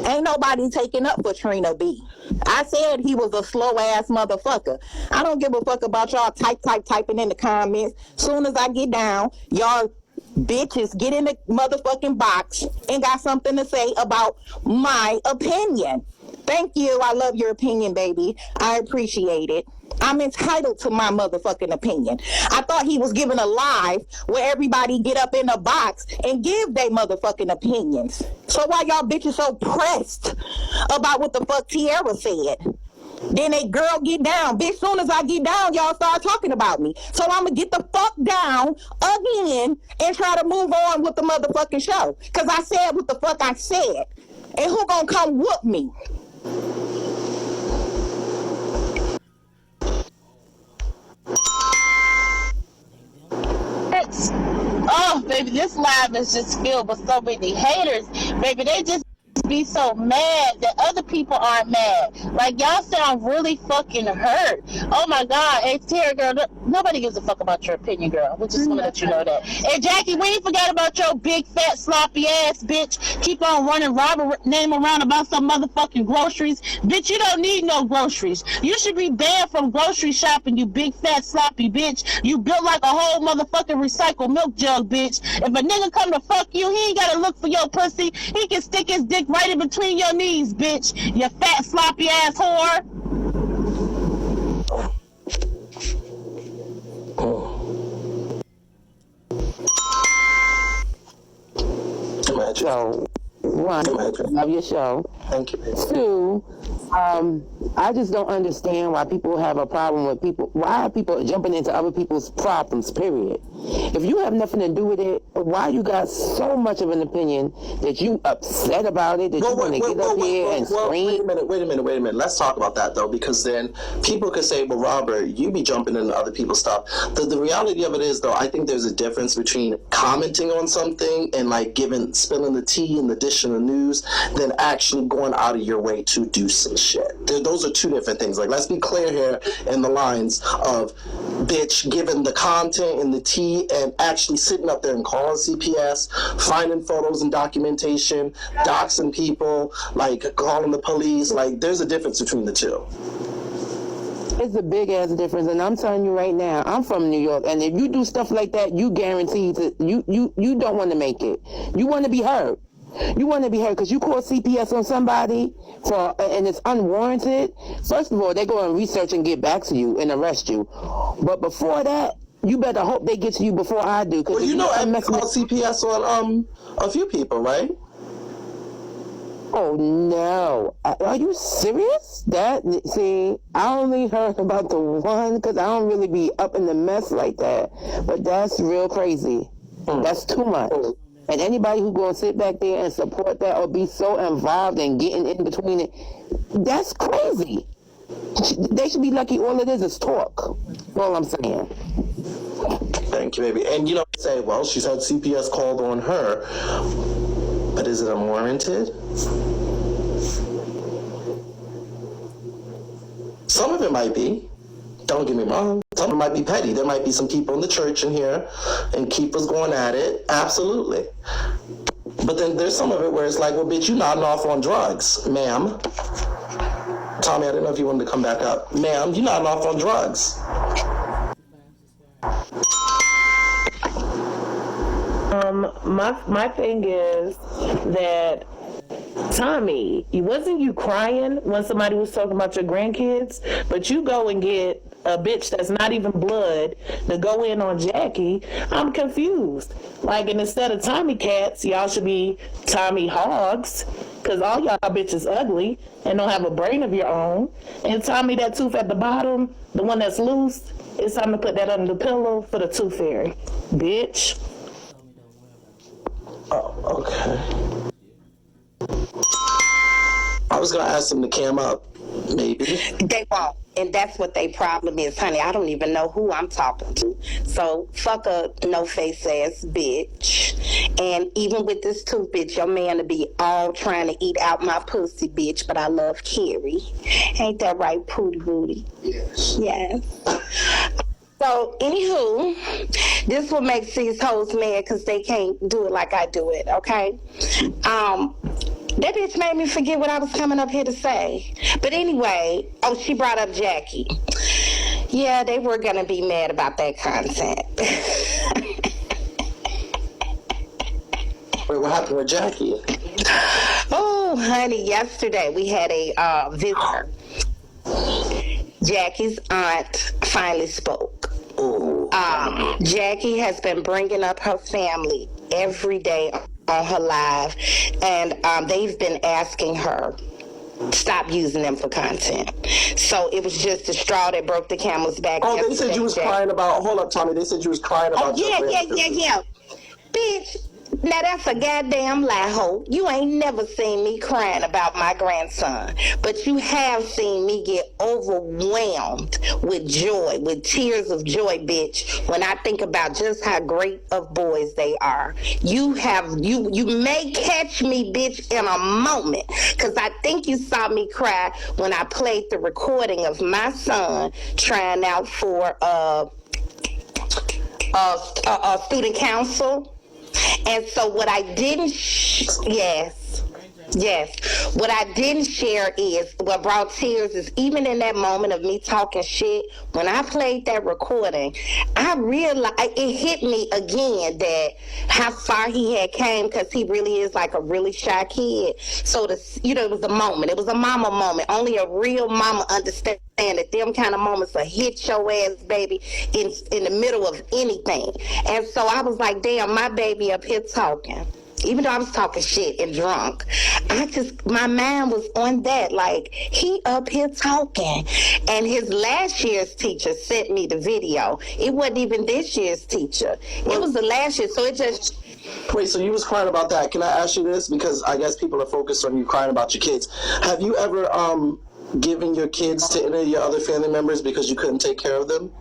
Ain't nobody taking up for Trina B. I said he was a slow ass motherfucker. I don't give a fuck about y'all typing in the comments. Soon as I get down, y'all bitches get in the motherfucking box and got something to say about my opinion. Thank you. I love your opinion, baby. I appreciate it. I'm entitled to my motherfucking opinion. I thought he was giving a live where everybody get up in a box and give their motherfucking opinions. So why y'all bitches so pressed about what the fuck Tierra said? Then a girl get down. Bitch, soon as I get down, y'all start talking about me. So I'm going to get the fuck down again and try to move on with the motherfucking show. Because I said what the fuck I said. And who going to come whoop me? Oh, baby, this live is just filled with so many haters. Baby, they just be so mad that other people aren't mad. Like, y'all sound really fucking hurt. Oh my God. Hey, Terry, girl, nobody gives a fuck about your opinion, girl. We just want to let you know that. Hey, Jackie, we ain't forgot about your big, fat, sloppy ass, bitch. Keep on running Robert name around about some motherfucking groceries. Bitch, you don't need no groceries. You should be banned from grocery shopping, you big, fat, sloppy bitch. You built like a whole motherfucking recycled milk jug, bitch. If a nigga come to fuck you, he ain't gotta look for your pussy. He can stick his dick right in between your knees, bitch. You fat, sloppy ass whore. So, one, love your show. Thank you, baby. Two, I just don't understand why people have a problem with people. Why are people jumping into other people's problems, period? If you have nothing to do with it, why you got so much of an opinion that you upset about it, that you want to get up here and scream? Wait a minute. Let's talk about that, though, because then people could say, well, Robert, you be jumping into other people's stuff. The reality of it is, though, I think there's a difference between commenting on something and, like, spilling the tea and the dish in the news than actually going out of your way to do some shit. Those are two different things. Like, let's be clear here in the lines of bitch giving the content and the tea and actually sitting up there and calling CPS, finding photos and documentation, doxing people, like calling the police. Like, there's a difference between the two. It's a big ass difference, and I'm telling you right now, I'm from New York, and if you do stuff like that, you guarantee that you don't want to make it. You want to be heard. You want to be heard because you call CPS on somebody and it's unwarranted. First of all, they go and research and get back to you and arrest you. But before that, you better hope they get to you before I do. Well, you know, I called CPS on a few people, right? Oh no! Are you serious? See, I only heard about the one because I don't really be up in the mess like that. But that's real crazy. That's too much. And anybody who gonna sit back there and support that or be so involved and getting in between it, that's crazy. They should be lucky all it is talk. All I'm saying. Thank you, baby. And you know, say, well, she's had CPS called on her, but is it unwarranted? Some of it might be. Don't get me wrong. Some of it might be petty. There might be some people in the church in here and keepers going at it. Absolutely. But then there's some of it where it's like, well, bitch, you nodding off on drugs, ma'am. Tommy, I didn't know if you wanted to come back up. Ma'am, you nodding off on drugs. My thing is that, Tommy, wasn't you crying when somebody was talking about your grandkids? But you go and get a bitch that's not even blood to go in on Jackie. I'm confused. Like, and instead of Tommy cats, y'all should be Tommy hogs, because all y'all bitches ugly and don't have a brain of your own. And Tommy, that tooth at the bottom, the one that's loose, it's time to put that under the pillow for the tooth fairy. Bitch. Oh, okay. I was going to ask them to cam up, maybe. They won't. And that's what their problem is, honey. I don't even know who I'm talking to. So, fuck a no-face ass bitch. And even with this tooth, bitch, your man to be all trying to eat out my pussy, bitch. But I love Carrie. Ain't that right, Pootie Booty? Yes. Yes. So, anywho, this will make these hoes mad because they can't do it like I do it, okay? That bitch made me forget what I was coming up here to say. But anyway, she brought up Jackie. Yeah, they were going to be mad about that content. Wait, what happened with Jackie? Oh, honey, yesterday we had a visitor. Jackie's aunt finally spoke. Jackie has been bringing up her family every day on her live, and they've been asking her stop using them for content. So it was just the straw that broke the camel's back. Oh, they said you was crying about. Hold up, Tommy. They said you was crying about. Yeah. Bitch. Now that's a goddamn lie, ho. You ain't never seen me crying about my grandson. But you have seen me get overwhelmed with joy, with tears of joy, bitch, when I think about just how great of boys they are. You may catch me, bitch, in a moment. Because I think you saw me cry when I played the recording of my son trying out for student council. And so what I didn't, what I didn't share is, what brought tears is even in that moment of me talking shit, when I played that recording, I realized, it hit me again that how far he had came, because he really is like a really shy kid. So, it was a moment. It was a mama moment. Only a real mama understands that them kind of moments will hit your ass, baby, in the middle of anything. And so I was like, damn, my baby up here talking. Even though I was talking shit and drunk, my mind was on that. Like, he up here talking. And his last year's teacher sent me the video. It wasn't even this year's teacher. It was the last year. So it just... Wait, so you was crying about that. Can I ask you this? Because I guess people are focused on you crying about your kids. Have you ever given your kids to any of your other family members because you couldn't take care of them?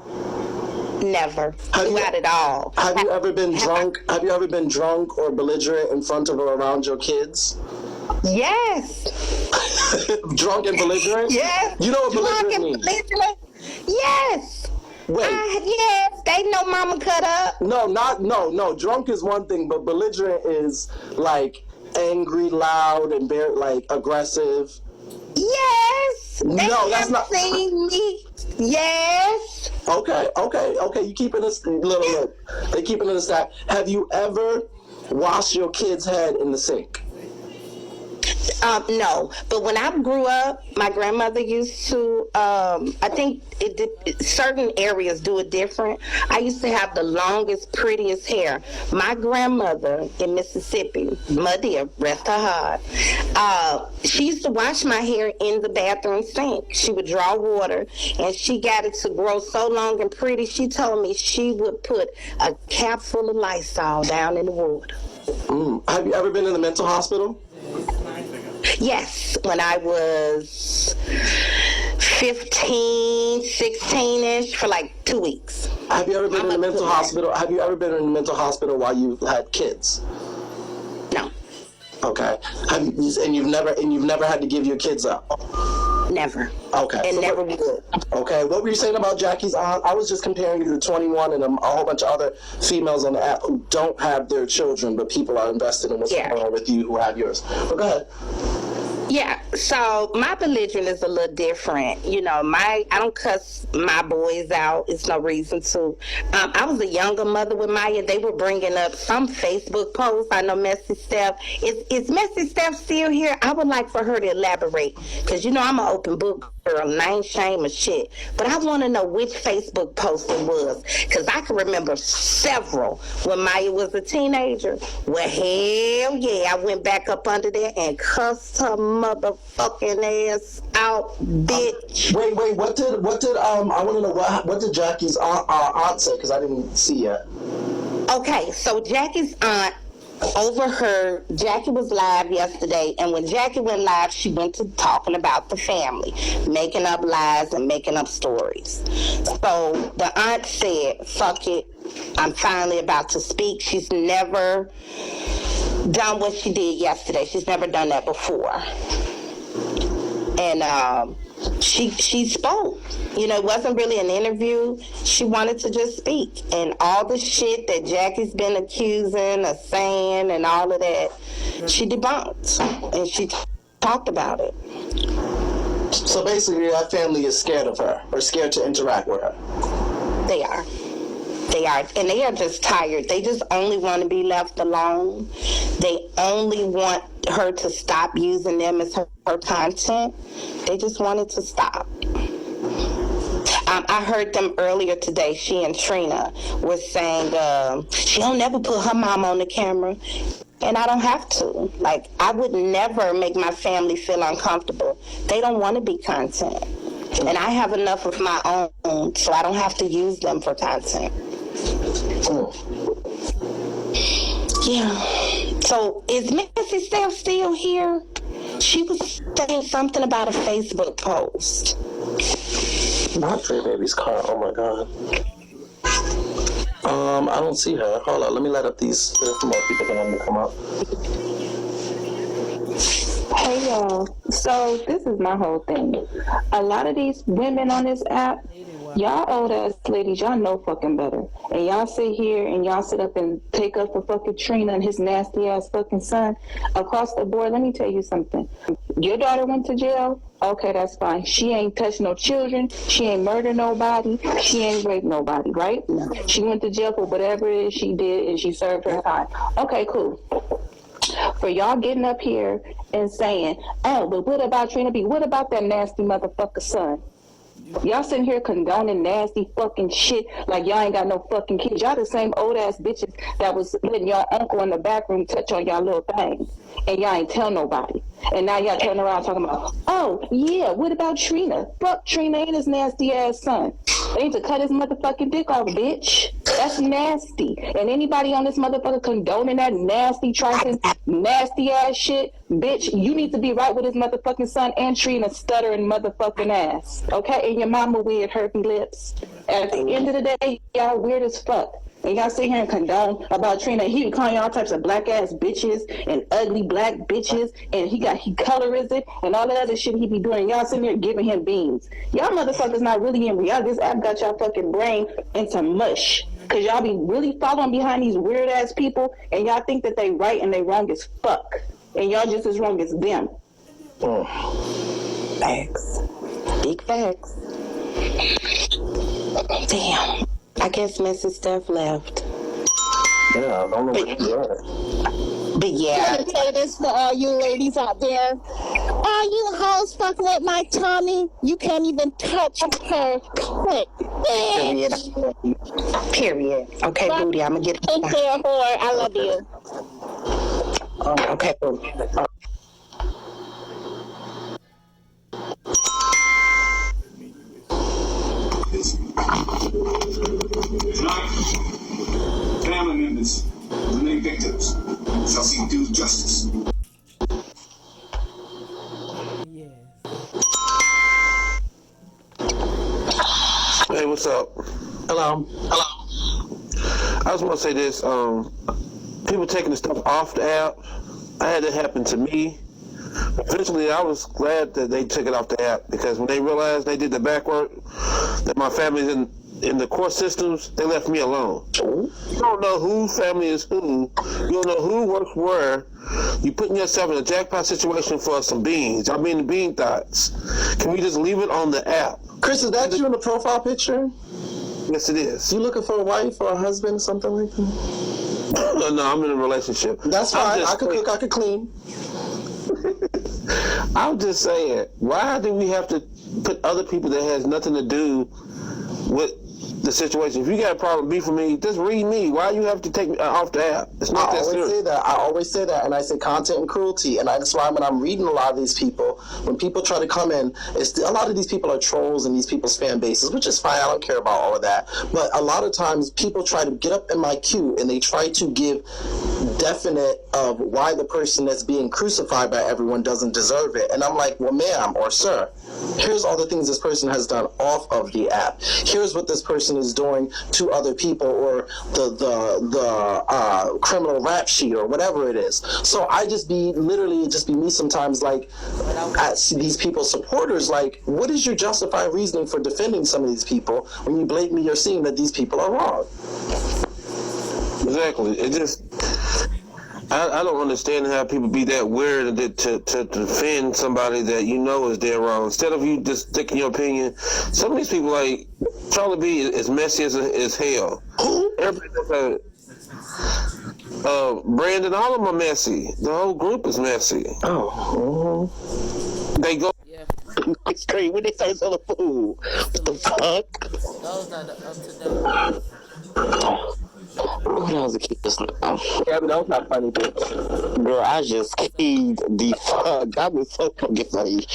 Never. Not at all. Have you ever been drunk? Have you ever been drunk or belligerent in front of or around your kids? Yes. Drunk and belligerent? Yes. You know what belligerent means? Yes. Wait. Yes. They know mama cut up. No. Drunk is one thing, but belligerent is like angry, loud, and very like aggressive. Yes. That's not. Seen me. Yes. Okay. You keeping this look. They keeping it a stack. Have you ever washed your kid's head in the sink? No, but when I grew up, my grandmother used to, I think certain areas do it different. I used to have the longest, prettiest hair. My grandmother in Mississippi, Mother, rest her heart, she used to wash my hair in the bathroom sink. She would draw water, and she got it to grow so long and pretty, she told me she would put a cap full of Lysol down in the water. Have you ever been in the mental hospital? Yes, when I was 15, 16-ish for like 2 weeks. Have you ever been in the mental hospital? Have you ever been in the mental hospital while you had kids? No. Okay. You've never had to give your kids up? Never. Okay. And never would. Okay. What were you saying about Jackie's aunt? I was just comparing you to 21 and a whole bunch of other females on the app who don't have their children, but people are invested in what's going on with you who have yours. But go ahead. Yeah, so my belligerent is a little different. You know, I don't cuss my boys out. It's no reason to. I was a younger mother with Maya. They were bringing up some Facebook posts. I know Messy Steph. Is Messy Steph still here? I would like for her to elaborate. Because, you know, I'm an open book girl and I ain't shame of shit. But I want to know which Facebook post it was. Because I can remember several when Maya was a teenager. Well, hell yeah, I went back up under there and cussed her motherfucking ass out, bitch. Wait, what did I want to know what did Jackie's aunt say, because I didn't see yet. Okay, so Jackie's aunt overheard. Jackie was live yesterday, and when Jackie went live, she went to talking about the family, making up lies and making up stories. So the aunt said, fuck it, I'm finally about to speak. She's never done what she did yesterday. She's never done that before. And she spoke. You know, it wasn't really an interview. She wanted to just speak. And all the shit that Jackie's been accusing of saying and all of that, she debunked. And she talked about it. So basically, that family is scared of her, or scared to interact with her. They are. And they are just tired. They just only want to be left alone. They only want her to stop using them as her content. They just want it to stop. I heard them earlier today, she and Trina was saying she don't never put her mom on the camera. And I don't have to. Like, I would never make my family feel uncomfortable. They don't want to be content. And I have enough of my own, so I don't have to use them for content. Yeah. So is Missy Steph still here? She was saying something about a Facebook post. My Trey baby's car. Oh my god. I don't see her. Hold on. Let me let up these. There's more people that want to come up. Hey y'all, so this is my whole thing. A lot of these women on this app, y'all old ass ladies, y'all know fucking better. And y'all sit here and y'all sit up and take up for fucking Trina and his nasty ass fucking son across the board. Let me tell you something. Your daughter went to jail? Okay, that's fine. She ain't touched no children. She ain't murdered nobody. She ain't raped nobody, right? She went to jail for whatever it is she did and she served her time. Okay, cool. For y'all getting up here and saying, oh, but what about Trina B? What about that nasty motherfucker son? Y'all sitting here condoning nasty fucking shit like y'all ain't got no fucking kids. Y'all the same old ass bitches that was letting y'all uncle in the back room touch on y'all little things. And y'all ain't tell nobody. And now y'all turning around talking about, oh, yeah, what about Trina? Fuck Trina and his nasty ass son. They need to cut his motherfucking dick off, bitch. That's nasty. And anybody on this motherfucker condoning that nasty, trifling, nasty ass shit, bitch, you need to be right with his motherfucking son and Trina stuttering motherfucking ass. Okay? And your mama weird, herpy lips. At the end of the day, y'all weird as fuck. And y'all sit here and condone about Trina. He be calling y'all types of black ass bitches and ugly black bitches, and he colorism and all that other shit he be doing. Y'all sitting here giving him beans. Y'all motherfuckers not really in reality. This app got y'all fucking brain into mush. Cause y'all be really following behind these weird ass people, and y'all think that they right and they wrong as fuck. And y'all just as wrong as them. Facts. Big facts. Damn. I guess Mrs. Steph left. Yeah, I don't know what you are. But yeah. I'm gonna say this for all you ladies out there. All you hoes fucking with my Tomi, you can't even touch her clit. Period. Okay, Fuck. Booty, I'm gonna get Take care, whore. I love you. Okay, Booty. Tonight, family members of the main victims shall seek due justice. Hey, what's up? Hello. I just want to say this. People taking the stuff off the app. I had that happen to me. Eventually, I was glad that they took it off the app because when they realized they did the back work, that my family's in the court systems, they left me alone. You don't know whose family is who. You don't know who works where. You putting yourself in a jackpot situation for some beans. I mean, the bean thoughts. Can we just leave it on the app? Chris, is that you in the profile picture? Yes, it is. You looking for a wife or a husband or something like that? No, I'm in a relationship. That's fine. I could cook, I could clean. I'm just saying, why do we have to put other people that has nothing to do with the situation? If you got a problem beef with me, just read me. Why you have to take me off the app? It's not that serious. I always say that, and I say content and cruelty, and that's why when I'm reading a lot of these people, when people try to come in, a lot of these people are trolls in these people's fan bases, which is fine. I don't care about all of that. But a lot of times people try to get up in my queue and they try to give definite of why the person that's being crucified by everyone doesn't deserve it. And I'm like, well, ma'am or sir, here's all the things this person has done off of the app. Here's what this person is doing to other people, or the criminal rap sheet or whatever it is. So I just be me sometimes, like, at these people's supporters, like, what is your justified reasoning for defending some of these people when you blatantly are seeing that these people are wrong? Exactly. It just, I don't understand how people be that weird to defend somebody that you know is dead wrong. Instead of you just sticking your opinion, some of these people, like, Charlie B is messy as hell. Everybody knows that. Brandon, all of them are messy. The whole group is messy. They go. It's crazy when they say so the fool. What the fuck? Those are the up to date. What else keep listening? Yeah, but that was not funny, bitch. Girl, I just keyed the fuck. That was so fucking funny.